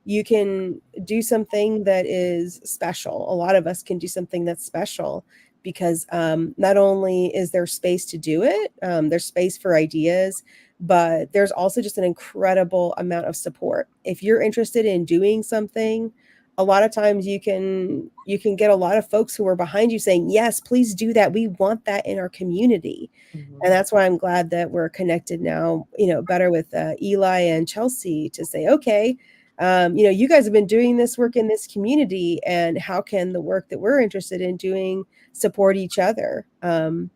you can do something that is special. A lot of us can do something that's special because not only is there space to do it, there's space for ideas, but there's also just an incredible amount of support. If you're interested in doing something, a lot of times you can get a lot of folks who are behind you saying, yes, please do that. We want that in our community. Mm-hmm. And that's why I'm glad that we're connected now, better with Eli and Chelsea to say, okay, you guys have been doing this work in this community, and how can the work that we're interested in doing support each other? Finding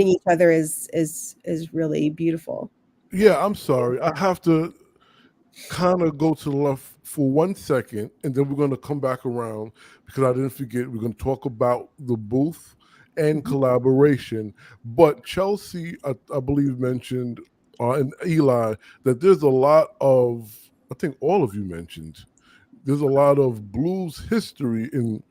each other is really beautiful. Yeah, I'm sorry. I have to kind of go to the left for 1 second, and then we're going to come back around, because I didn't forget, we're going to talk about the booth and collaboration. But Chelsea, I believe, mentioned, and Eli, that there's a lot of, I think all of you mentioned, there's a lot of blues history in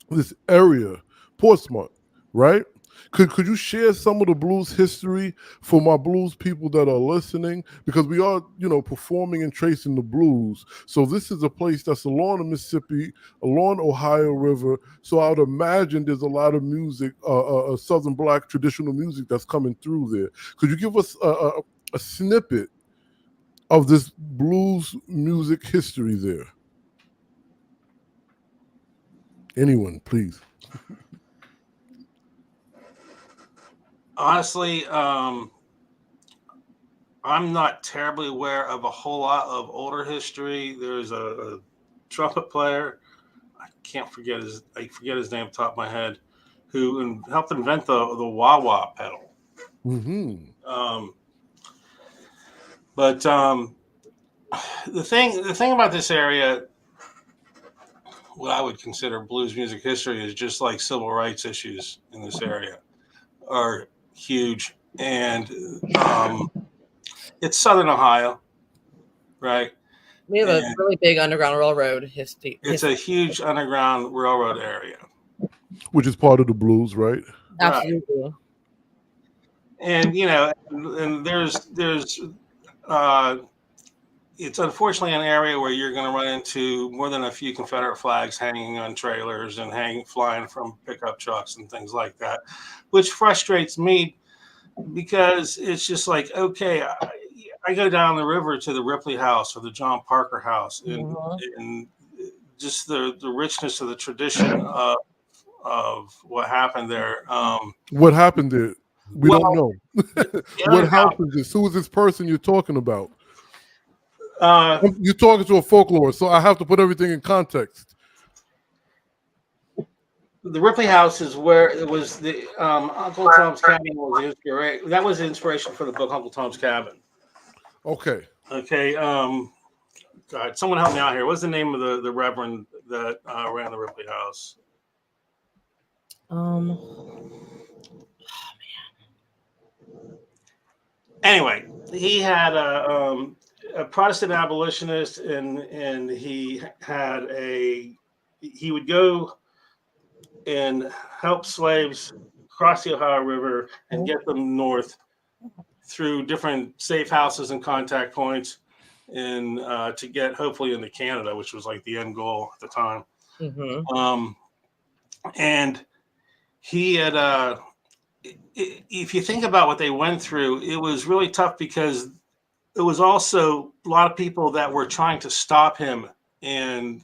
this area, Portsmouth, right? Could you share some of the blues history for my blues people that are listening? Because we are, performing and tracing the blues. So this is a place that's along the Mississippi, along Ohio River. So I would imagine there's a lot of music, Southern Black traditional music that's coming through there. Could you give us a snippet of this blues music history there? Anyone, please. Honestly, I'm not terribly aware of a whole lot of older history. There's a trumpet player. I forget his name off the top of my head, who helped invent the wah-wah pedal. Mm-hmm. But the thing about this area, what I would consider blues music history, is just like civil rights issues in this area are huge, and it's Southern Ohio, right? We have a And really big Underground Railroad history. it's a huge Underground Railroad area, Which is part of the blues, right? Absolutely. Right. And and there's it's unfortunately an area where you're going to run into more than a few Confederate flags hanging on trailers and flying from pickup trucks and things like that, which frustrates me because it's just like, okay, I go down the river to the Ripley House or the John Parker House, and just the richness of the tradition of what happened there. What happened there? We don't know. What other house is this? Who is this person you're talking about? Uh, You're talking to a folklorist, so I have to put everything in context. The Ripley House is where it was the Uncle Tom's Cabin was the inspiration. That was the inspiration for the book Uncle Tom's Cabin. Okay. Okay. God, someone help me out here. What's the name of the reverend that ran the Ripley House? Anyway, he had a Protestant abolitionist, and he would go and help slaves cross the Ohio River and get them north through different safe houses and contact points, and to get hopefully into Canada, which was like the end goal at the time. Mm-hmm. And he had, if you think about what they went through, it was really tough because it was also a lot of people that were trying to stop him, and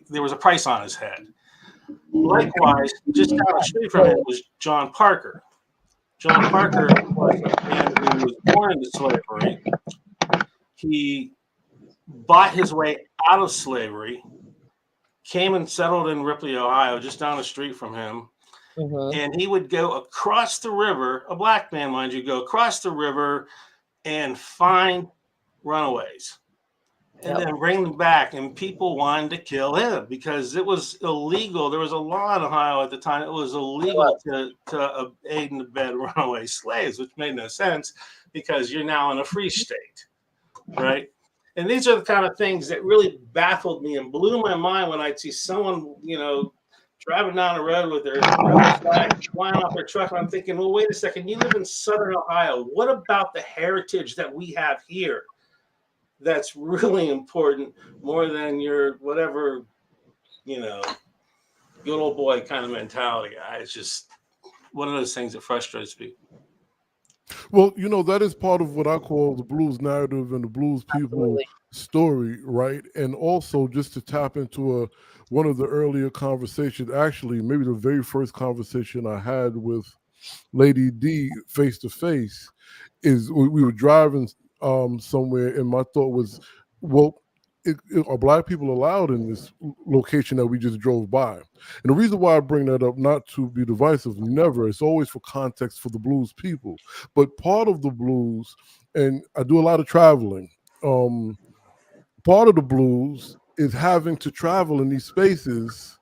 there was a price on his head. Likewise, just down the street from him was John Parker. John Parker was a man who was born into slavery. He bought his way out of slavery, came and settled in Ripley, Ohio, just down the street from him. Mm-hmm. And he would go across the river, a black man, mind you, go across the river and find runaways and then bring them back. And people wanted to kill him because it was illegal. There was a law in Ohio at the time. It was illegal to aid and abet runaway slaves, which made no sense because you're now in a free state, right? And these are the kind of things that really baffled me and blew my mind when I'd see someone, driving down the road with their flag flying off their truck. And I'm thinking, well, wait a second. You live in Southern Ohio. What about the heritage that we have here that's really important more than your whatever, good old boy kind of mentality? It's just one of those things that frustrates me. Well, that is part of what I call the blues narrative and the blues people story, right? And also just to tap into one of the earlier conversations, actually, maybe the very first conversation I had with Lady D face to face is we were driving somewhere, and my thought was, well, are black people allowed in this location that we just drove by? And the reason why I bring that up, not to be divisive, never, it's always for context for the blues people. But part of the blues, and I do a lot of traveling, part of the blues is having to travel in these spaces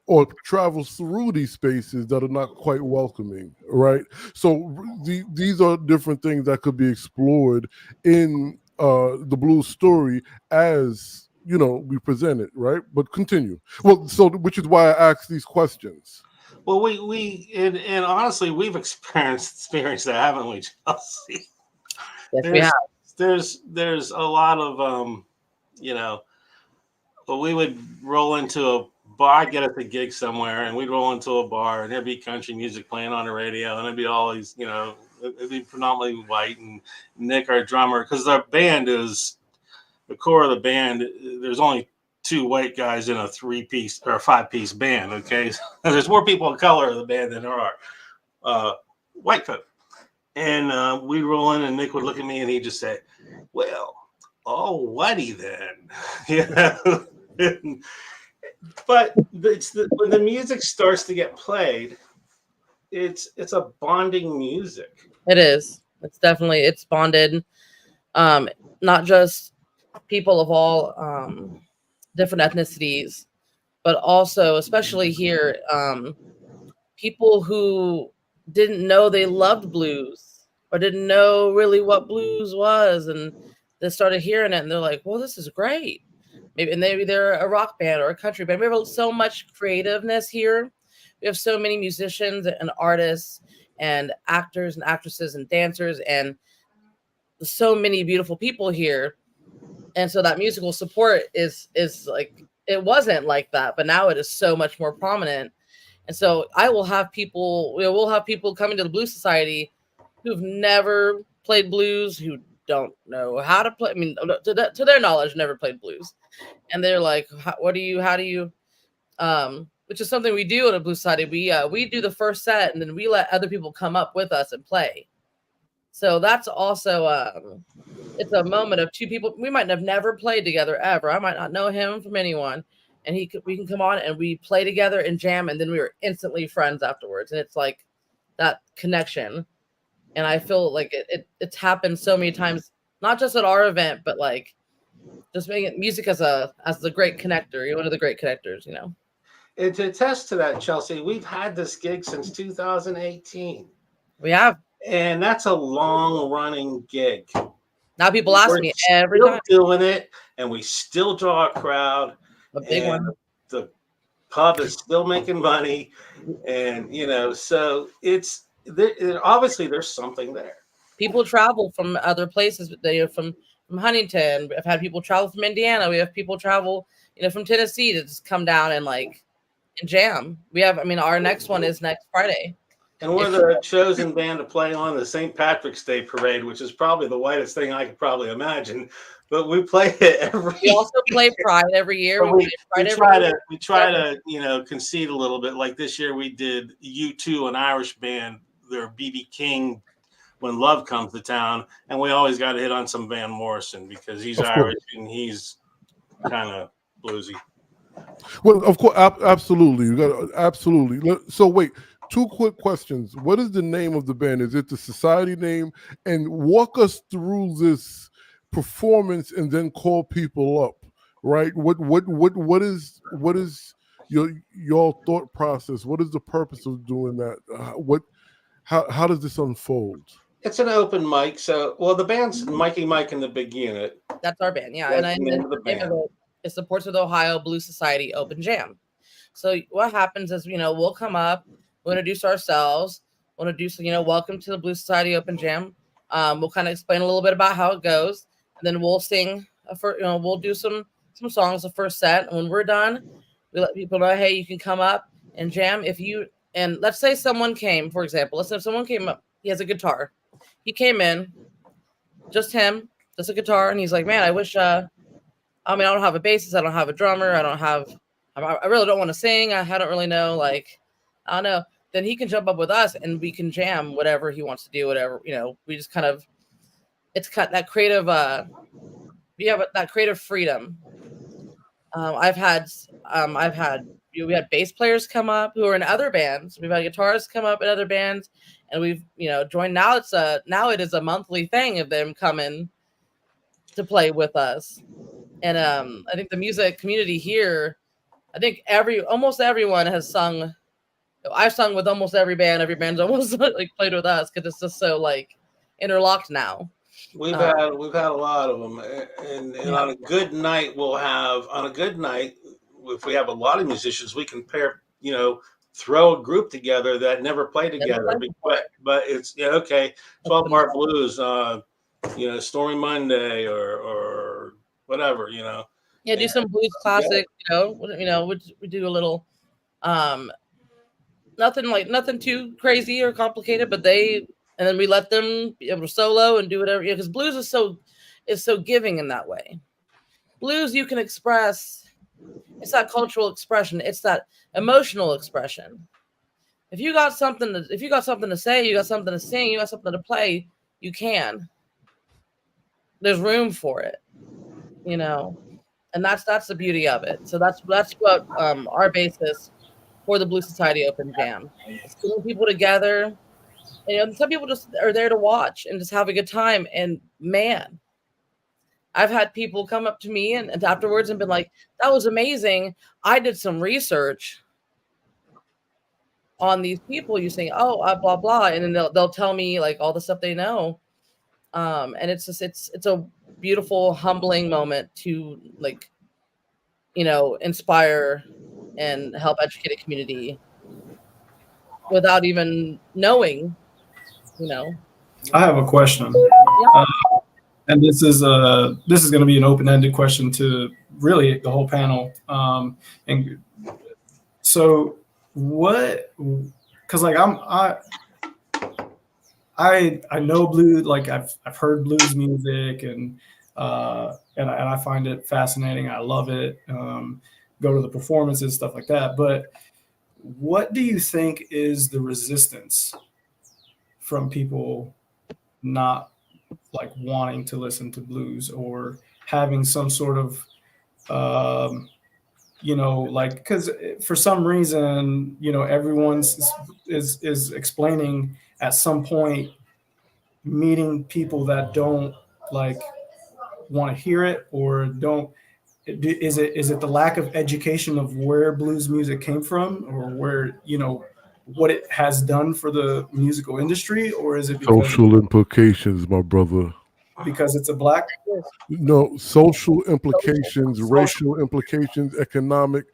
or travels through these spaces that are not quite welcoming, right? So these are different things that could be explored in the blues story as we present it, right? But continue. Well, so which is why I asked these questions. Well, we and honestly, we've experienced that, haven't we, Chelsea? Yes, we have. There's a lot of but we would roll into a bar. I'd get at the gig somewhere, and we'd roll into a bar, and there'd be country music playing on the radio, and it'd be all these, it'd be predominantly white, and Nick, our drummer, because our band is the core of the band. There's only 2 white guys in a 3-piece or a 5-piece band. Okay, there's more people of color in the band than there are white folk. And we'd roll in, and Nick would look at me, and he'd just say, "Well, all whitey then." Yeah. But when the music starts to get played, it's a bonding music. It is. It's definitely, it's bonded. Not just people of all different ethnicities, but also, especially here, people who didn't know they loved blues or didn't know really what blues was, and they started hearing it and they're like, well, this is great. Maybe they're a rock band or a country band. We have so much creativeness here. We have so many musicians and artists and actors and actresses and dancers and so many beautiful people here. And so that musical support is like, it wasn't like that, but now it is so much more prominent. And so I will have people, we'll have people coming to the Blues Society who've never played blues, who don't know how to play. I mean, to their knowledge, never played blues. And they're like, how do you, which is something we do at a Blues Society. We do the first set, and then we let other people come up with us and play. So that's also, it's a moment of 2 people. We might have never played together ever. I might not know him from anyone. And we can come on and we play together and jam, and then we were instantly friends afterwards. And it's like that connection. And I feel like it's happened so many times, not just at our event, but like just making music as the great connector. You're one of the great connectors, you know. And to attest to that, Chelsea, we've had this gig since 2018. We have. And that's a long running gig. Now people ask me every time. Doing it, and we still draw a crowd. A big one. The pub is still making money, and so it's obviously there's something there. People travel from other places. They are from Huntington. I've had people travel from Indiana. We have people travel, from Tennessee to just come down and jam. We have. I mean, our next one is next Friday. And we're the chosen band to play on the St. Patrick's Day parade, which is probably the whitest thing I could probably imagine. But we play it every year. We also play Pride every year. We try to concede a little bit. Like this year we did U2, an Irish band, their B.B. King, When Love Comes to Town. And we always got to hit on some Van Morrison because he's Irish and he's kind of bluesy. Well, of course, absolutely. You got absolutely. So wait. 2 quick questions. What is the name of the band? Is it the society name? And walk us through this performance and then call people up, right? What is your thought process? What is the purpose of doing that? How does this unfold? It's an open mic. So, the band's Mikey Mike and the Big Unit. That's our band, yeah. That's and the name of the band. It's the Portsmouth, Ohio Blues Society Open Jam. So what happens is, we'll come up. We'll introduce ourselves. We'll introduce, welcome to the Blues Society Open Jam. We'll kind of explain a little bit about how it goes, and then we'll sing. We'll do some songs the first set, and when we're done, we let people know, hey, you can come up and jam. And let's say someone came, for example. Let's say if someone came up, he has a guitar. He came in, just him, just a guitar, and he's like, man, I wish. I don't have a bassist. I don't have a drummer. I really don't want to sing. I don't really know. I don't know. Then he can jump up with us and we can jam whatever he wants to do, whatever, we just kind of, it's kind of that creative, we have that creative freedom. We had bass players come up who are in other bands. We've had guitarists come up in other bands, and we've, joined. Now it is a monthly thing of them coming to play with us. And I think the music community here, I think almost everyone has sung. I've sung with almost every band. Every band's almost played with us because it's just so interlocked now. We've had a lot of them, and on a good night if we have a lot of musicians, we can throw a group together that never played together. But it's 12 Bar Blues, Stormy Monday or whatever, Yeah, do some blues classic, we do a little nothing too crazy or complicated, but and then we let them be able to solo and do whatever, because blues is so giving in that way. Blues, you can express It's that cultural expression. It's that emotional expression. If you got something to say, you got something to sing, you got something to play, you can. There's room for it, you know, and that's the beauty of it. So that's what our basis for the Blues Society Open Jam. It's getting people together. You know, some people just are there to watch and just have a good time. And man, I've had people come up to me and afterwards and been like, "That was amazing. I did some research on these people you saying, blah blah," and then they'll tell me like all the stuff they know, and it's just it's a beautiful, humbling moment to, like, you know, inspire and help educate a community without even knowing, you know. I have a question, and this is going to be an open-ended question to really the whole panel, and so. What? Because like I know blues. Like I've heard blues music and I find it fascinating. I love it. Go to the performances, stuff like that. But what do you think is the resistance from people not like wanting to listen to blues or having some sort of you know, like, because for some reason, you know, everyone's is explaining at some point meeting people that don't like want to hear it or don't. Is it the lack of education of where blues music came from or where, you know, what it has done for the musical industry, or is it because social implications, my brother? Because it's a black? No, social implications, racial implications, economic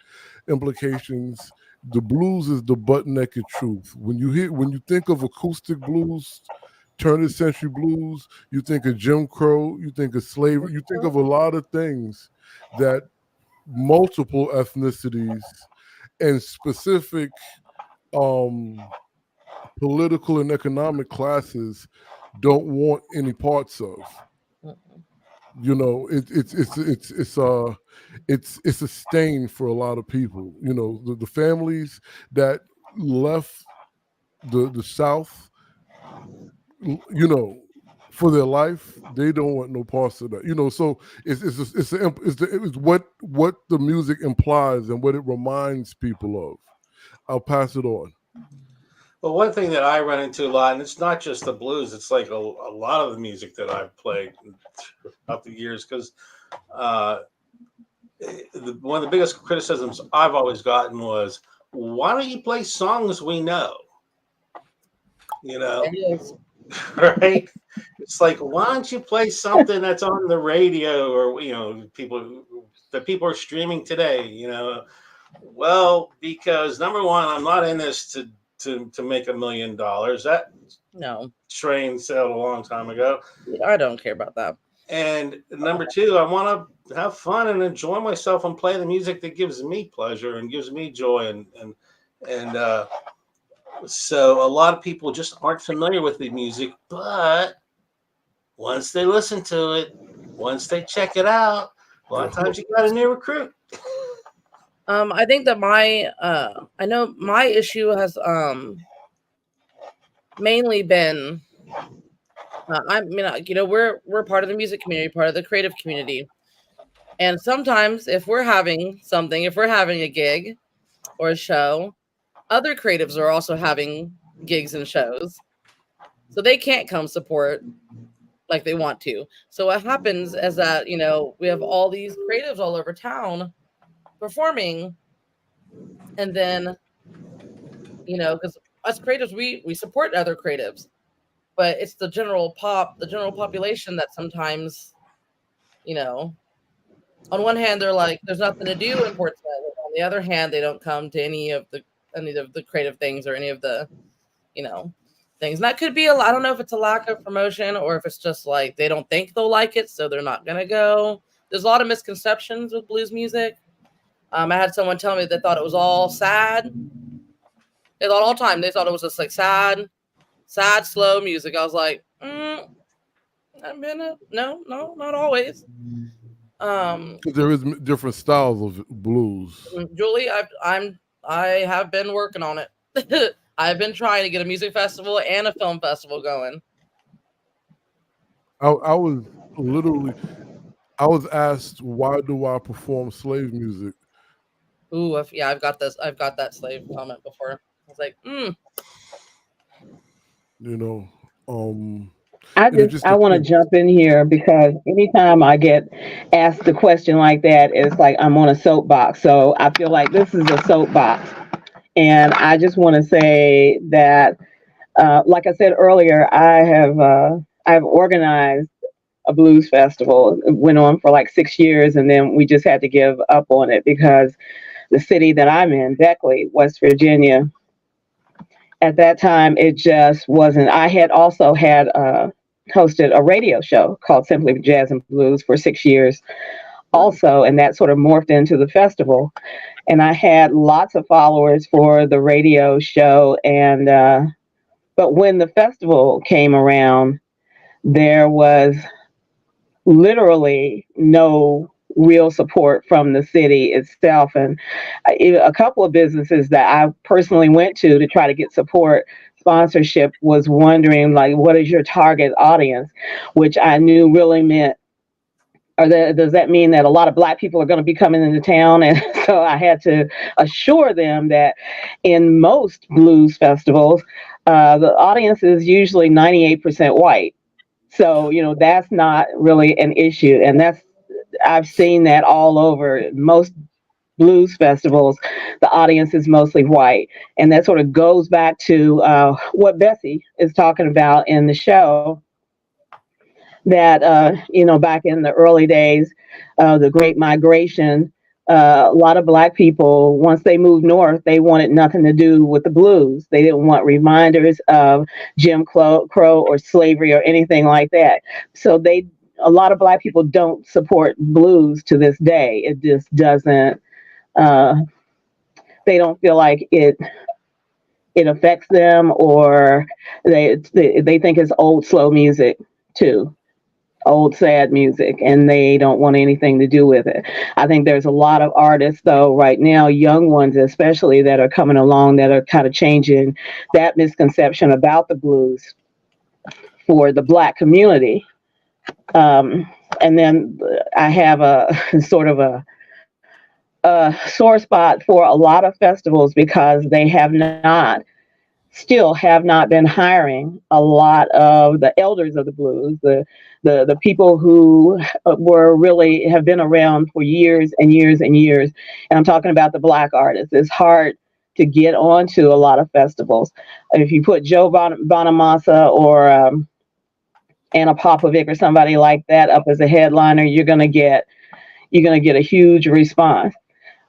implications. The blues is the butt-naked truth. When you think of acoustic blues, turn of the century blues, you think of Jim Crow, you think of slavery, you think of a lot of things that multiple ethnicities and specific political and economic classes don't want any parts of. You know, it's a stain for a lot of people. You know, the families that left the South, you know, for their life, they don't want no parts of that. You know, so it's what the music implies and what it reminds people of. I'll pass it on. Well, one thing that I run into a lot, and it's not just the blues, it's like a lot of the music that I've played throughout the years, because one of the biggest criticisms I've always gotten was, why don't you play songs we know? You know, right? It's like, why don't you play something that's on the radio or, you know, people are streaming today, you know? Well, because number one, I'm not in this to make $1 million. That train sailed a long time ago. I don't care about that. And number two, I want to have fun and enjoy myself and play the music that gives me pleasure and gives me joy. And so a lot of people just aren't familiar with the music, but once they listen to it, once they check it out, a lot of times you got a new recruit. I think that I know my issue has mainly been, I mean, you know, we're part of the music community, part of the creative community, and sometimes if we're having a gig or a show, other creatives are also having gigs and shows, so they can't come support like they want to. So what happens is that, you know, we have all these creatives all over town performing. And then, you know, because us creatives, we support other creatives, but it's the general population that sometimes, you know, on one hand, they're like, there's nothing to do in Portsmouth. On the other hand, they don't come to any of the creative things or any of the, you know, things. And that could be I don't know if it's a lack of promotion or if it's just like they don't think they'll like it, so they're not going to go. There's a lot of misconceptions with blues music. I had someone tell me they thought it was all sad. They thought all the time. They thought it was just like sad, slow music. I was like, no, not always. Because there is different styles of blues. Julie, I have been working on it. I've been trying to get a music festival and a film festival going. I was asked, why do I perform slave music? Ooh, I've got that slave comment before. I was like, You know, I want to jump in here because anytime I get asked a question like that, it's like I'm on a soapbox. So I feel like this is a soapbox. And I just want to say that, like I said earlier, I've organized a blues festival. It went on for like 6 years, and then we just had to give up on it because the city that I'm in, Beckley, West Virginia, at that time it just wasn't. I had also had hosted a radio show called Simply Jazz and Blues for 6 years also, and that sort of morphed into the festival. And I had lots of followers for the radio show, and but when the festival came around, there was literally no real support from the city itself. And a couple of businesses that I personally went to try to get support sponsorship was wondering, like, what is your target audience, which I knew really meant, or does that mean that a lot of Black people are going to be coming into town? And so I had to assure them that in most blues festivals, the audience is usually 98% white. So, that's not really an issue. And I've seen that all over. Most blues festivals, the audience is mostly white. And that sort of goes back to what Bessie is talking about in the show, that, back in the early days, the Great Migration, a lot of Black people, once they moved north, they wanted nothing to do with the blues. They didn't want reminders of Jim Crow or slavery or anything like that. So a lot of Black people don't support blues to this day. It just doesn't, they don't feel like it affects them, or they think it's old, slow music too. Old sad music, and they don't want anything to do with it. I think there's a lot of artists though right now, young ones especially, that are coming along that are kind of changing that misconception about the blues for the Black community. And then I have a sort of a sore spot for a lot of festivals because they still have not been hiring a lot of the elders of the blues, the people who have been around for years and years and years. And I'm talking about the Black artists. It's hard to get onto a lot of festivals. If you put Joe Bonamassa or Anna Popovic or somebody like that up as a headliner, you're gonna get a huge response.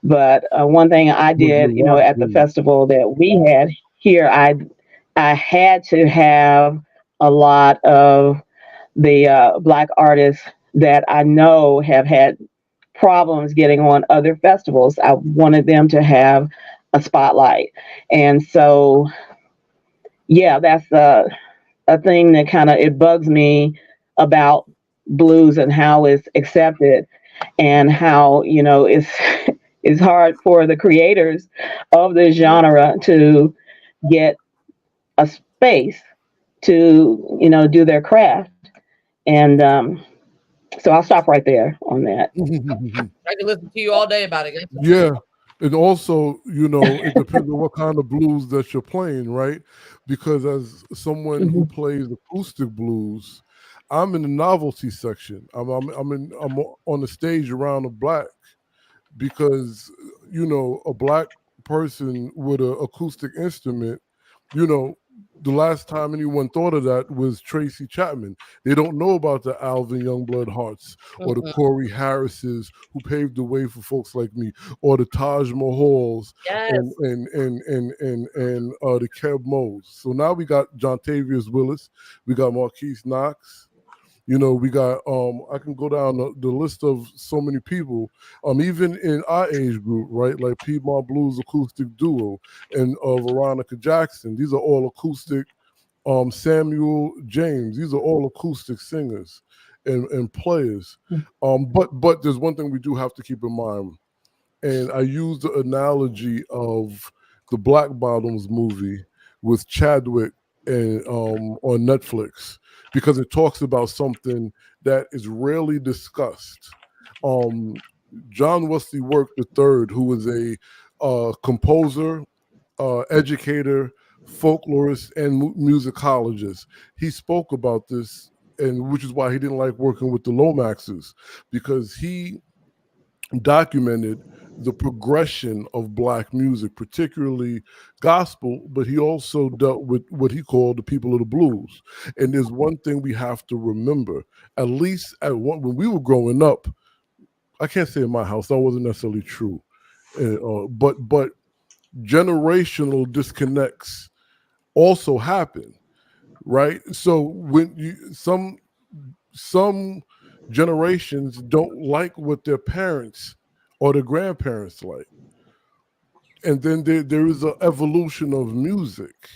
But one thing I did, at the festival that we had here, I had to have a lot of the Black artists that I know have had problems getting on other festivals. I wanted them to have a spotlight. And so, yeah, that's a thing that it bugs me about blues and how it's accepted, and how, it's hard for the creators of the genre to get a space to, do their craft. And so I'll stop right there on that. I can listen to you all day about it. Yeah. And also, it depends on what kind of blues that you're playing, right? Because as someone who plays acoustic blues, I'm in the novelty section. I'm on the stage around a Black, because a Black person with an acoustic instrument, the last time anyone thought of that was Tracy Chapman. They don't know about the Alvin Youngblood Harts or the Corey Harrises who paved the way for folks like me, or the Taj Mahals, and the Kev Moes. So now we got John Tavius Willis, we got Marquise Knox. We got I can go down the list of so many people, even in our age group, right? Like Piedmont Blues Acoustic Duo and Veronica Jackson. These are all acoustic Samuel James. These are all acoustic singers and players. But there's one thing we do have to keep in mind, and I use the analogy of the Black Bottoms movie with Chadwick and on Netflix, because it talks about something that is rarely discussed. John Wesley Work III, who was a composer, educator, folklorist, and musicologist, he spoke about this, and which is why he didn't like working with the Lomaxes, because he documented the progression of Black music, particularly gospel, but he also dealt with what he called the people of the blues. And there's one thing we have to remember, at least when we were growing up, I can't say in my house, that wasn't necessarily true, but generational disconnects also happen, right? So when some generations don't like what their parents or their grandparents like, and then there is an evolution of music,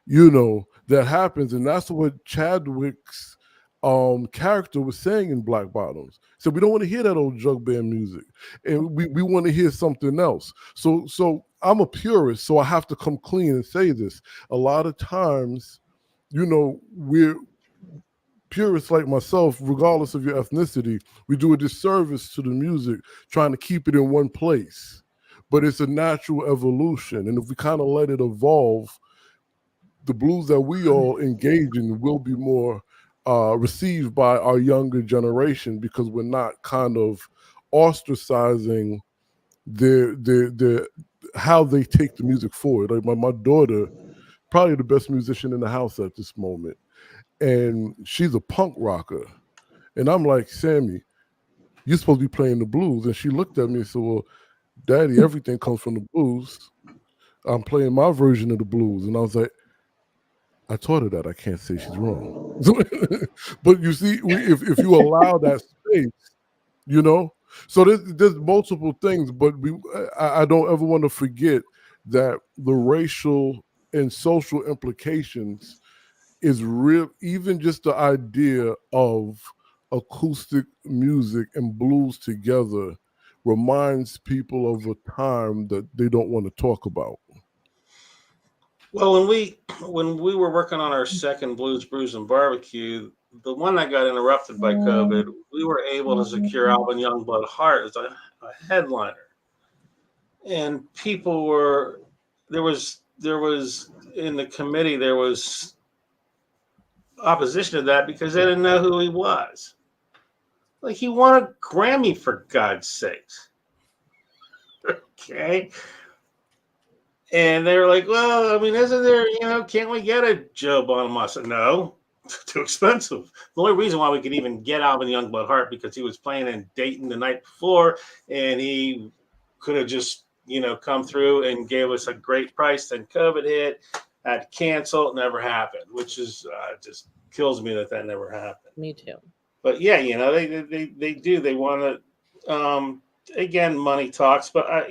that happens, and that's what Chadwick's character was saying in Black Bottoms. So we don't want to hear that old jug band music, and we want to hear something else. So I'm a purist, so I have to come clean and say this. A lot of times, we're purists like myself, regardless of your ethnicity, we do a disservice to the music trying to keep it in one place. But it's a natural evolution, and if we kind of let it evolve, the blues that we all engage in will be more received by our younger generation, because we're not kind of ostracizing their how they take the music forward. Like my daughter, probably the best musician in the house at this moment, and she's a punk rocker, and I'm like, Sammy, you're supposed to be playing the blues. And she looked at me and said, well, Daddy, everything comes from the blues. I'm playing my version of the blues. And I was like, I taught her that. I can't say she's wrong. But you see, if you allow that space, so there's multiple things, but I don't ever want to forget that the racial and social implications is real. Even just the idea of acoustic music and blues together reminds people of a time that they don't want to talk about. Well, when we were working on our second Blues, Brews, and Barbecue, the one that got interrupted by COVID, we were able to secure Alvin Youngblood Hart as a headliner, and there was in the committee, there was opposition to that because they didn't know who he was. Like, he won a Grammy, for God's sakes. Okay. And they were like, well, I mean, isn't there, can't we get a Joe Bonamassa? I said, no, too expensive. The only reason why we could even get Alvin Youngblood Hart, because he was playing in Dayton the night before, and he could have just, come through and gave us a great price. Then COVID hit, had to cancel. It never happened, which is just kills me that never happened. Me too. But yeah, they do. They want to, again, money talks, but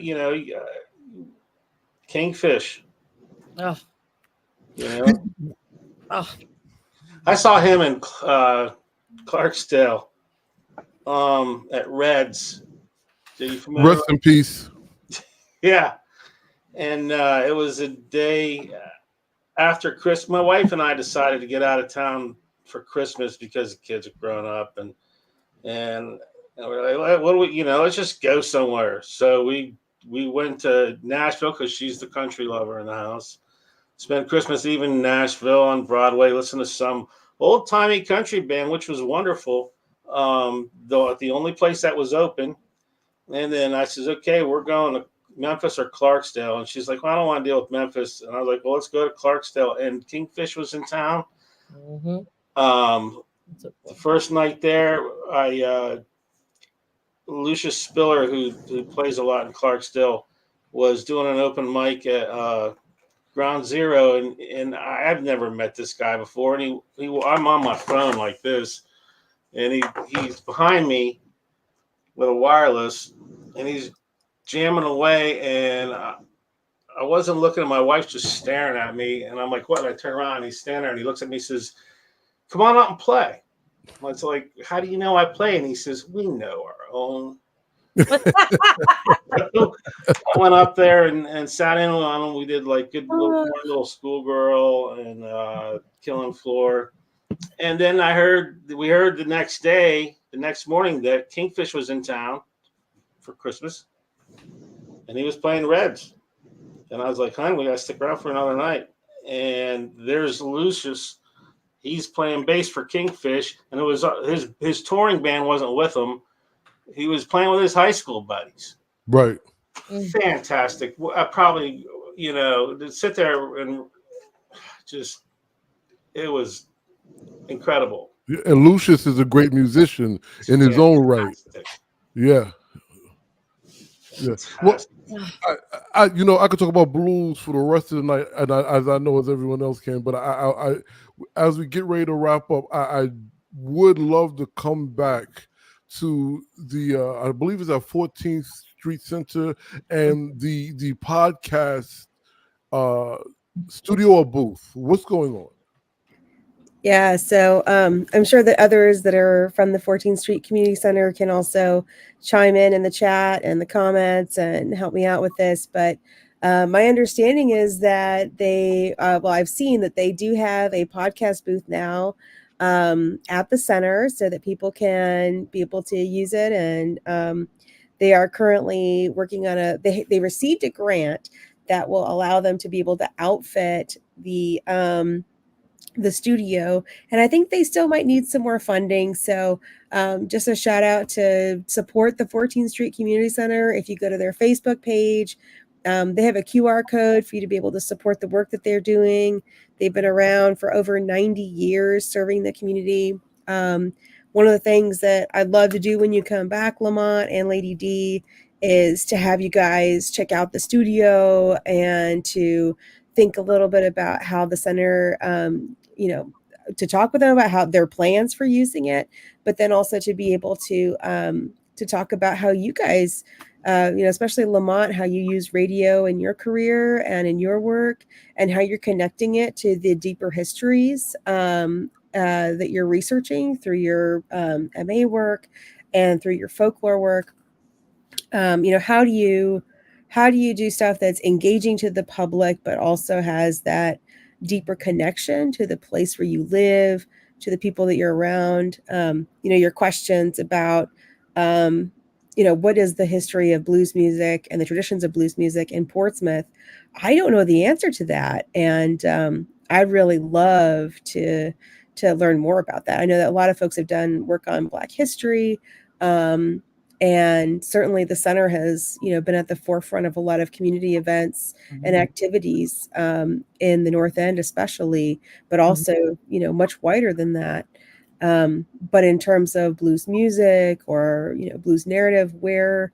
Kingfish. Oh. Oh. I saw him in Clarksdale at Reds. Are you familiar? Rest in peace. Yeah. And it was a day after Christmas. My wife and I decided to get out of town for Christmas because the kids are grown up, and we're like, what do we, let's just go somewhere. So we went to Nashville because she's the country lover in the house. Spent Christmas Eve in Nashville on Broadway, listened to some old-timey country band, which was wonderful, though the only place that was open. And then I says, okay, we're going to Memphis or Clarksdale. And she's like, well, I don't want to deal with Memphis. And I was like, well, let's go to Clarksdale. And Kingfish was in town. Mm-hmm. The first night there, Lucius Spiller, who plays a lot in Clarksdale, was doing an open mic at Ground Zero, and I've never met this guy before. And I'm on my phone like this, and he's behind me with a wireless, and he's jamming away, and I wasn't looking, at my wife's just staring at me, and I'm like, what? And I turn around, and he's standing there, and he looks at me, and says, "Come on out and play." I was like, "How do you know I play?" And he says, "We know our own." I went up there and sat in on him. We did like good little schoolgirl and killing floor. And then we heard the next morning that Kingfish was in town for Christmas, and he was playing Reds. And I was like, "Hon, we gotta stick around for another night." And there's Lucius. He's playing bass for Kingfish, and it was his touring band wasn't with him. He was playing with his high school buddies. Right. Fantastic. I probably, to sit there and just, it was incredible. And Lucius is a great musician in his own right. Yeah. Yeah. Well, I could talk about blues for the rest of the night, and as I know as everyone else can. But I as we get ready to wrap up, I would love to come back to the I believe it's at 14th Street Center and the podcast studio or booth. What's going on? Yeah, so I'm sure that others that are from the 14th Street Community Center can also chime in the chat and the comments and help me out with this. But my understanding is that I've seen that they do have a podcast booth now at the center so that people can be able to use it. And they are currently working on they received a grant that will allow them to be able to outfit the studio, and I think they still might need some more funding. So just a shout out to support the 14th Street Community Center. If you go to their Facebook page, they have a QR code for you to be able to support the work that they're doing. They've been around for over 90 years serving the community. One of the things that I'd love to do when you come back, Lamont and Lady D, is to have you guys check out the studio and to think a little bit about how the center, to talk with them about how their plans for using it, but then also to be able to talk about how you guys, especially Lamont, how you use radio in your career and in your work, and how you're connecting it to the deeper histories that you're researching through your MA work and through your folklore work. How do you do stuff that's engaging to the public, but also has that deeper connection to the place where you live, to the people that you're around? Your questions about, what is the history of blues music and the traditions of blues music in Portsmouth? I don't know the answer to that. And I'd really love to learn more about that. I know that a lot of folks have done work on Black history. And certainly the center has, been at the forefront of a lot of community events and activities in the North End, especially, but also, much wider than that. But in terms of blues music or, blues narrative, where,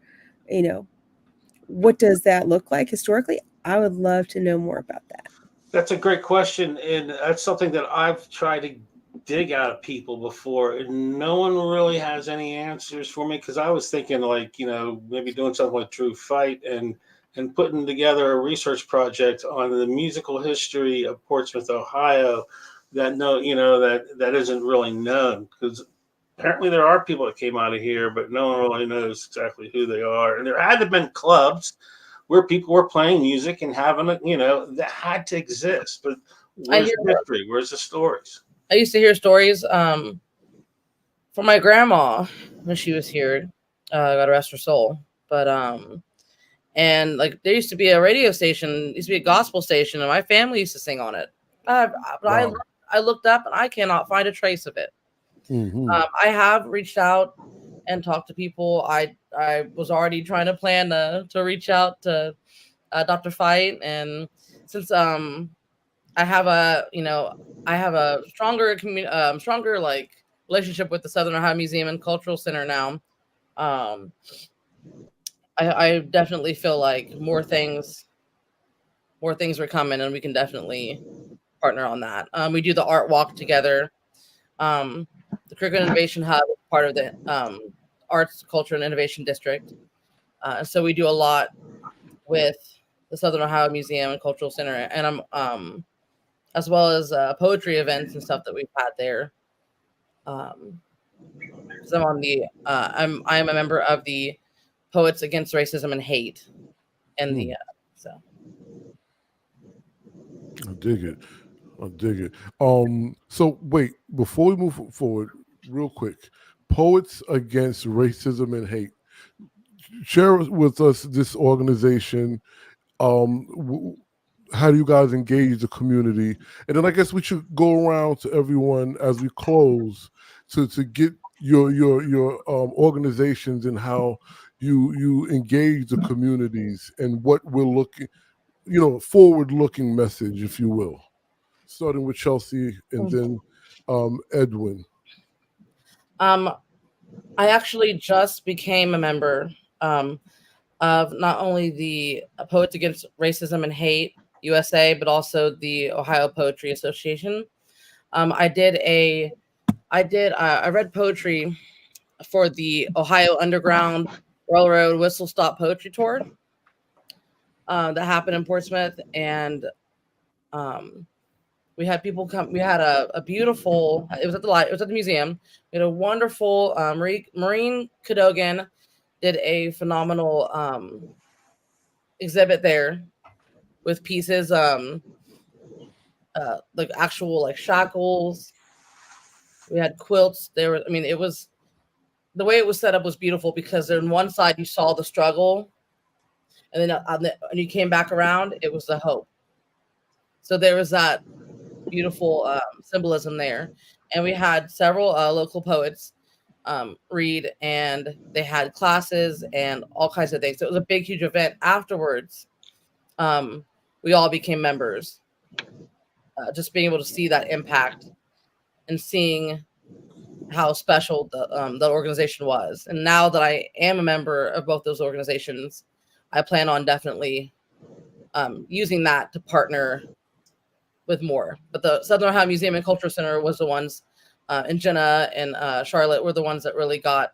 what does that look like historically? I would love to know more about that. That's a great question. And that's something that I've tried to dig out of people before, and no one really has any answers for me, because I was thinking maybe doing something with True Fight and putting together a research project on the musical history of Portsmouth, Ohio, that isn't really known, because apparently there are people that came out of here, but no one really knows exactly who they are. And there had to have been clubs where people were playing music and having that had to exist. But where's the history? Where's the stories? I used to hear stories from my grandma when she was here. God rest her soul. But and there used to be a radio station, used to be a gospel station, and my family used to sing on it. But wow. I looked up and I cannot find a trace of it. Mm-hmm. I have reached out and talked to people. I was already trying to plan to reach out to Dr. Fight, and since I have a stronger relationship with the Southern Ohio Museum and Cultural Center now. I definitely feel like more things are coming, and we can definitely partner on that. We do the art walk together. The Curriculum Innovation Hub is part of the Arts, Culture, and Innovation District. So we do a lot with the Southern Ohio Museum and Cultural Center, and I'm as well as poetry events and stuff that we've had there. So I'm on the I am a member of the Poets Against Racism and Hate, and the so. I dig it. I dig it. So wait, before we move forward, real quick, Poets Against Racism and Hate. Share with us this organization. How do you guys engage the community? And then I guess we should go around to everyone as we close to get your organizations and how you engage the communities and what we're looking, forward-looking message, if you will. Starting with Chelsea and then Edwin. I actually just became a member of not only the Poets Against Racism and Hate USA, but also the Ohio Poetry Association. I read poetry for the Ohio Underground Railroad Whistle Stop Poetry Tour that happened in Portsmouth, and we had people come. We had a beautiful. It was at the museum. We had a wonderful Maureen Cadogan did a phenomenal exhibit there with pieces like actual like shackles. We had quilts. It was the way it was set up was beautiful because on one side you saw the struggle, and then when you came back around, it was the hope. So there was that beautiful symbolism there, and we had several local poets read, and they had classes and all kinds of things. So it was a big, huge event. Afterwards, we all became members. Just being able to see that impact and seeing how special the organization was. And now that I am a member of both those organizations, I plan on definitely using that to partner with more. But the Southern Ohio Museum and Cultural Center was the ones, and Jenna and Charlotte were the ones that really got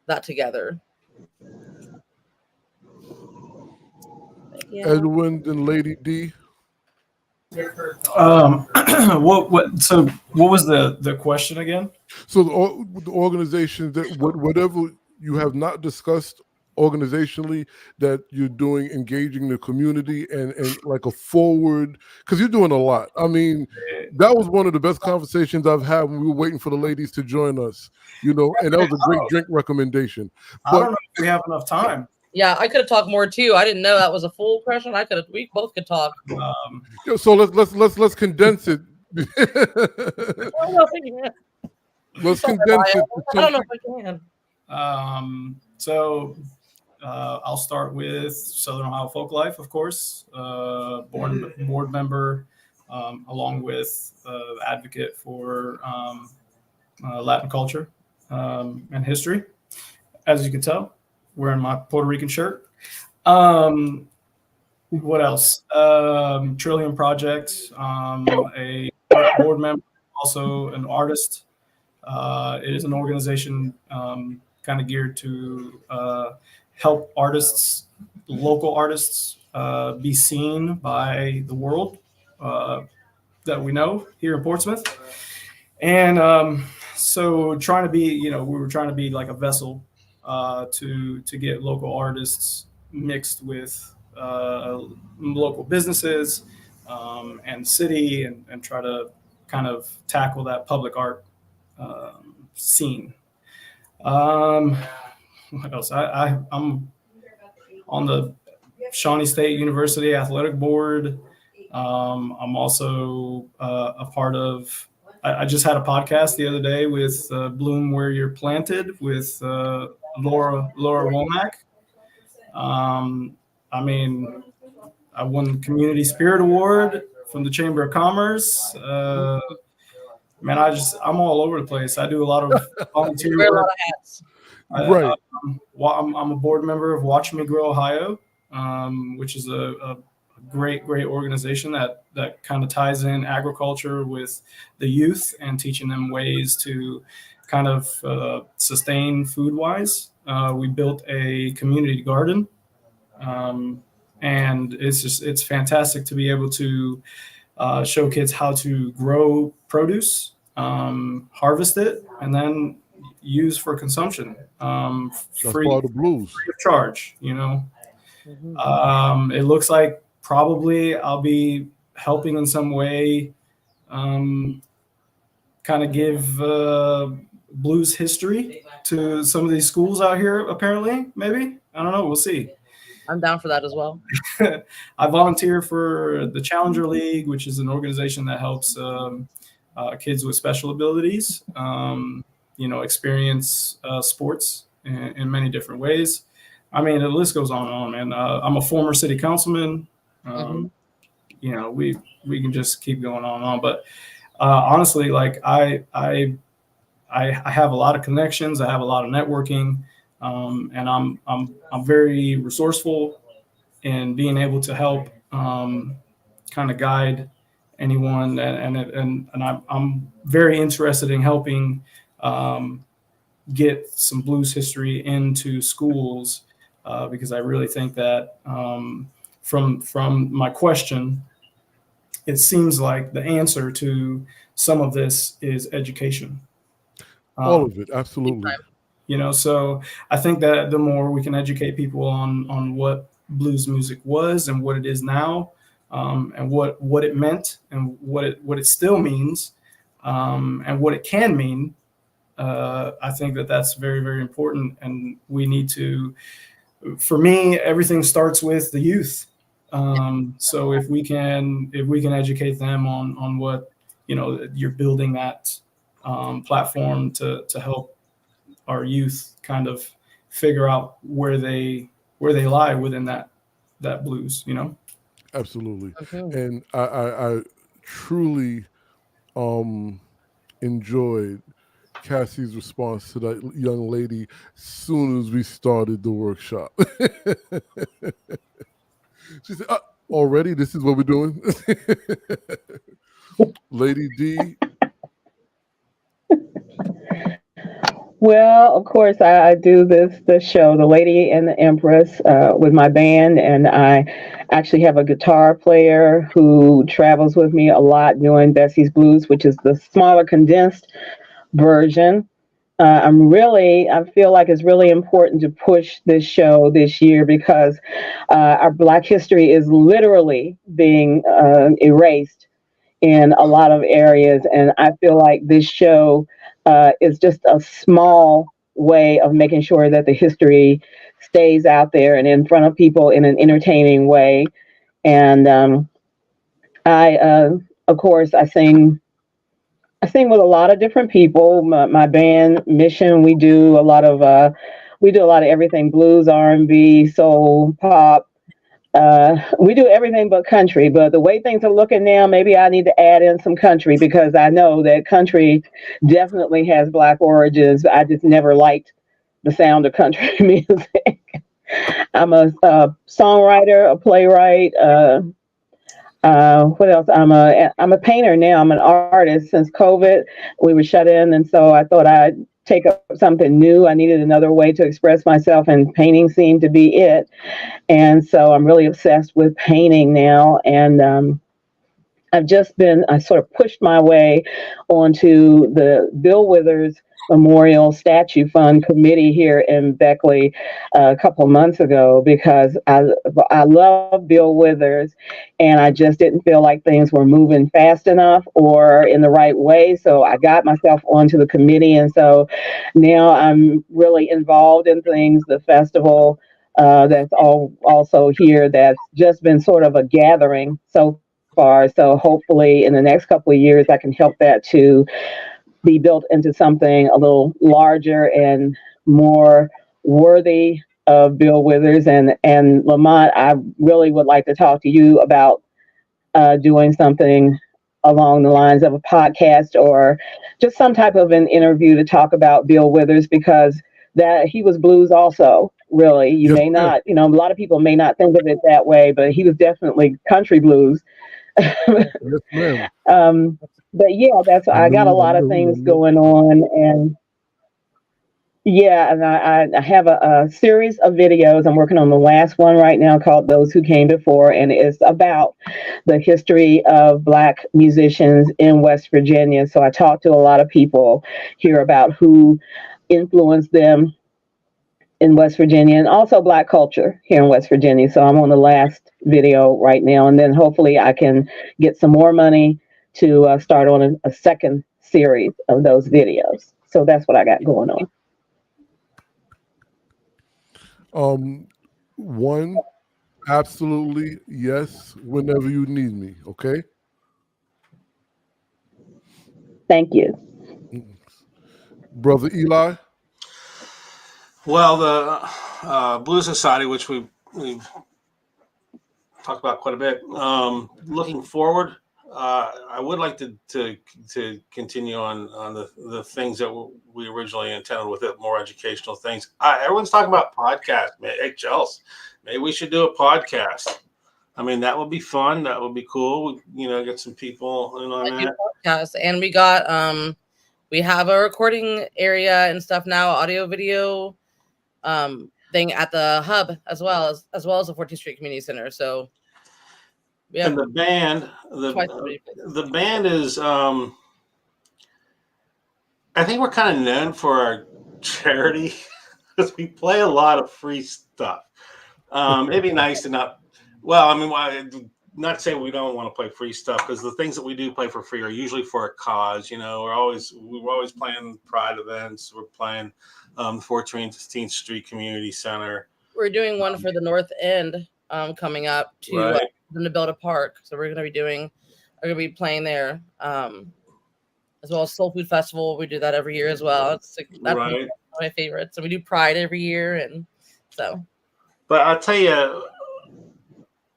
that together. Yeah. Edwin and Lady D. What was the question again? So the organizations that whatever you have not discussed organizationally that you're doing, engaging the community and like a forward, because you're doing a lot. I mean, that was one of the best conversations I've had when we were waiting for the ladies to join us, and that was a great drink recommendation. But I don't know if we have enough time. Yeah, I could have talked more too. I didn't know that was a full question. We both could talk. So let's condense it. Let's condense it. I don't know if I can. I'll start with Southern Ohio Folklife, of course, board member, along with advocate for Latin culture and history. As you can tell, wearing my Puerto Rican shirt. What else? Trillium Project, a board member, also an artist. It is an organization kind of geared to help artists, local artists, be seen by the world that we know here in Portsmouth. And so trying to be, we were trying to be like a vessel to get local artists mixed with local businesses and city and try to kind of tackle that public art scene. What else? I'm on the Shawnee State University Athletic Board. I'm also a part of, I just had a podcast the other day with Bloom Where You're Planted with Laura Womack. I won Community Spirit Award from the Chamber of Commerce. Man, I'm all over the place. I do a lot of volunteer work. A lot of hats. Right. I'm a board member of Watch Me Grow Ohio, which is a great organization that kind of ties in agriculture with the youth and teaching them ways to kind of sustain food-wise. We built a community garden and it's fantastic to be able to show kids how to grow produce, harvest it, and then use for consumption, That's free part of the blues. of charge. Mhm. It looks like probably I'll be helping in some way, kind of give blues history to some of these schools out here. Apparently, maybe, I don't know. We'll see. I'm down for that as well. I volunteer for the Challenger League, which is an organization that helps kids with special abilities, experience sports in many different ways. I mean, the list goes on and on, man. I'm a former city councilman. We can just keep going on and on. But honestly, like I have a lot of connections. I have a lot of networking, and I'm very resourceful in being able to help kind of guide anyone, and I'm very interested in helping get some blues history into schools, because I really think that from my question, it seems like the answer to some of this is education. All of it, absolutely. So I think that the more we can educate people on what blues music was and what it is now, and what it meant and what it still means, and what it can mean, I think that that's very, very important. And we need to, for me, everything starts with the youth. So if we can educate them on what, you're building that platform to help our youth kind of figure out where they lie within that blues, Absolutely. Okay. And I truly enjoyed Cassie's response to that young lady as soon as we started the workshop. She said, already this is what we're doing? Lady D. Well, of course, I do this show, The Lady and the Empress, with my band, and I actually have a guitar player who travels with me a lot doing Bessie's Blues, which is the smaller, condensed version. I feel like it's really important to push this show this year because our Black history is literally being erased in a lot of areas. And I feel like this show is just a small way of making sure that the history stays out there and in front of people in an entertaining way. And of course, I sing with a lot of different people. My band Mission, we do a lot of everything: blues, R&B, soul, pop. We do everything but country. But the way things are looking now, maybe I need to add in some country because I know that country definitely has Black origins. I just never liked the sound of country music. I'm a songwriter, a playwright. What else? I'm a painter now. I'm an artist. Since COVID, we were shut in, and so I thought I'd take up something new. I needed another way to express myself, and painting seemed to be it. And so I'm really obsessed with painting now. And I sort of pushed my way onto the Bill Withers Memorial Statue Fund Committee here in Beckley a couple of months ago because I love Bill Withers, and I just didn't feel like things were moving fast enough or in the right way. So I got myself onto the committee, and so now I'm really involved in things. The festival that's also here that's just been sort of a gathering so far. So hopefully in the next couple of years, I can help that to be built into something a little larger and more worthy of Bill Withers. And Lamont, I really would like to talk to you about doing something along the lines of a podcast or just some type of an interview to talk about Bill Withers, because that he was blues also. Really, you may not, a lot of people may not think of it that way, but he was definitely country blues. Yes, ma'am. But yeah, I got a lot of things going on, and Yeah, and I have a series of videos. I'm working on the last one right now called Those Who Came Before, and it's about the history of Black musicians in West Virginia. So I talked to a lot of people here about who influenced them in West Virginia and also Black culture here in West Virginia. So I'm on the last video right now, and then hopefully I can get some more money to start on a second series of those videos. So that's what I got going on. One, absolutely yes, whenever you need me, okay? Thank you. Brother Eli? Well, the Blues Society, which we've talked about quite a bit. Looking forward, I would like to continue on the things that we originally intended with it, more educational things. Everyone's talking about podcasts. Hey, Chelsea, maybe we should do a podcast. I mean, that would be fun. That would be cool. Get some people in on that. Podcast, and we got we have a recording area and stuff now, audio video thing at the hub as well as the 14th Street Community Center. So yeah. And the band, the band is I think we're kind of known for our charity because we play a lot of free stuff. It'd be nice to not. Well, I mean, not saying we don't want to play free stuff, because the things that we do play for free are usually for a cause. We're always playing Pride events. We're playing the 14th Street Community Center. We're doing one for the North End coming up to to build a park. So we're going to be playing there, as well as Soul Food Festival. We do that every year as well. It's that's one of my favorites. And we do Pride every year, and so. But I'll tell you,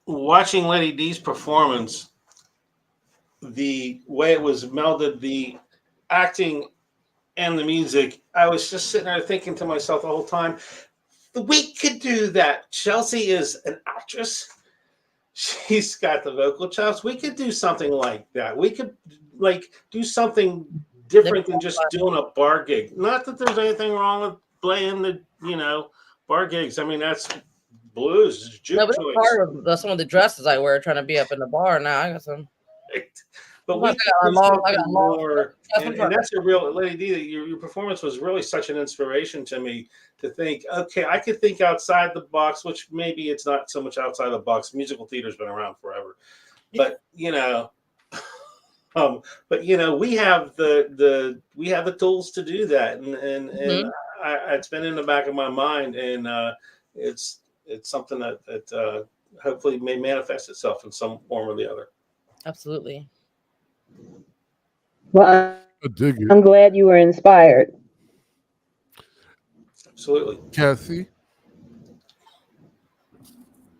watching Lady D's performance, the way it was melded, the acting and the music, I was just sitting there thinking to myself the whole time, we could do that. Chelsea is an actress. She's got the vocal chops. We could do something like that. We could do something different than just doing a bar gig. Not that there's anything wrong with playing the bar gigs. I mean, that's blues. No, but part of some of the dresses I wear trying to be up in the bar now. I got some. But we got more, and that's a real Lady D. Your performance was really such an inspiration to me to think, okay, I could think outside the box, which maybe it's not so much outside the box. Musical theater's been around forever, but we have the tools to do that, and it's been in the back of my mind, and it's something that hopefully may manifest itself in some form or the other. Absolutely. Well, I'm glad you were inspired. Absolutely. Cassie?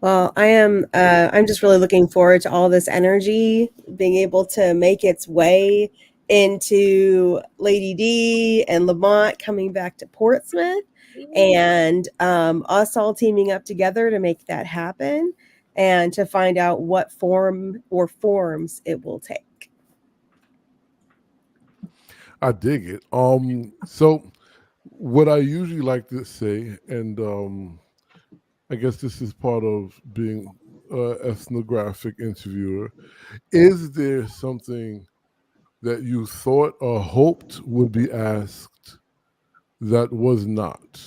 Well, I am. I'm just really looking forward to all this energy being able to make its way into Lady D and Lamont coming back to Portsmouth, and us all teaming up together to make that happen and to find out what form or forms it will take. I dig it. So what I usually like to say, and I guess this is part of being an ethnographic interviewer, is there something that you thought or hoped would be asked that was not?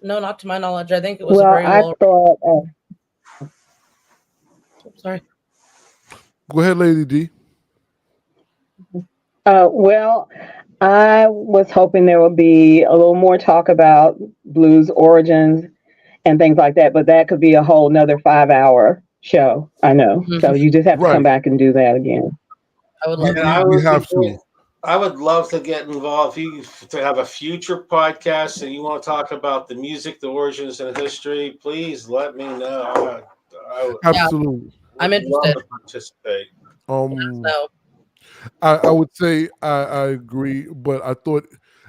No, not to my knowledge. I think it was sorry. Go ahead, Lady D. Well, I was hoping there would be a little more talk about blues origins and things like that, but that could be a whole nother 5-hour show. I know. Mm-hmm. So you just have to come back and do that again. I would love I would love to get involved. If you to have a future podcast and you want to talk about the music, the origins, and history, please let me know. Absolutely. I'm interested. To participate. I would say I agree, but I thought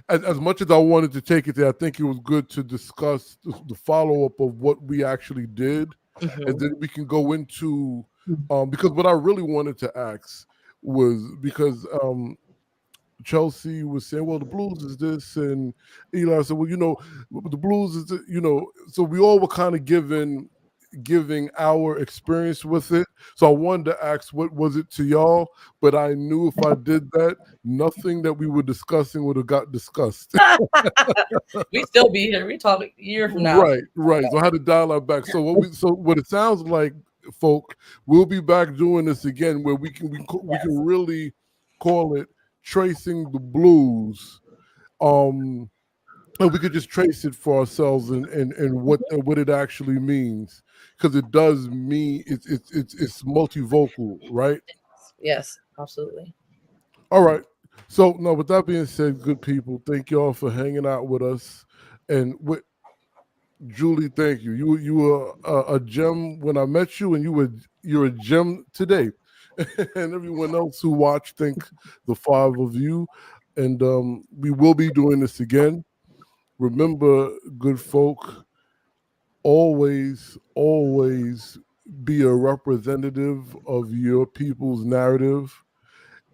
as much as I wanted to take it there, I think it was good to discuss the follow-up of what we actually did and then we can go into because what I really wanted to ask was because Chelsea was saying, well, the blues is this, and Eli said, well, the blues is, so we all were kind of giving our experience with it. So I wanted to ask, what was it to y'all? But I knew if I did that, nothing that we were discussing would have got discussed. We'd still be here. We talk a year from now. Right. So I had to dial that back. So what it sounds like, folk, we'll be back doing this again, where we can really call it tracing the blues, and we could just trace it for ourselves and what it actually means, because it does mean it's multivocal, right? Yes, absolutely. All right. So no, with that being said, good people, thank y'all for hanging out with us. And with Julie, thank you. You were a gem when I met you, and you're a gem today. And everyone else who watched, thank the 5 of you. And we will be doing this again. Remember, good folk, always be a representative of your people's narrative.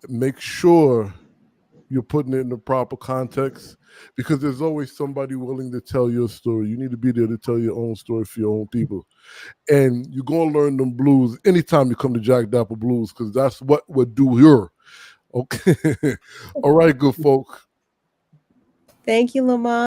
Make sure you're putting it in the proper context, because there's always somebody willing to tell your story. You need to be there to tell your own story for your own people. And you're going to learn them blues anytime you come to Jack Dappa Blues, because that's what we do here. Okay. All right, good folk. Thank you, Lamont.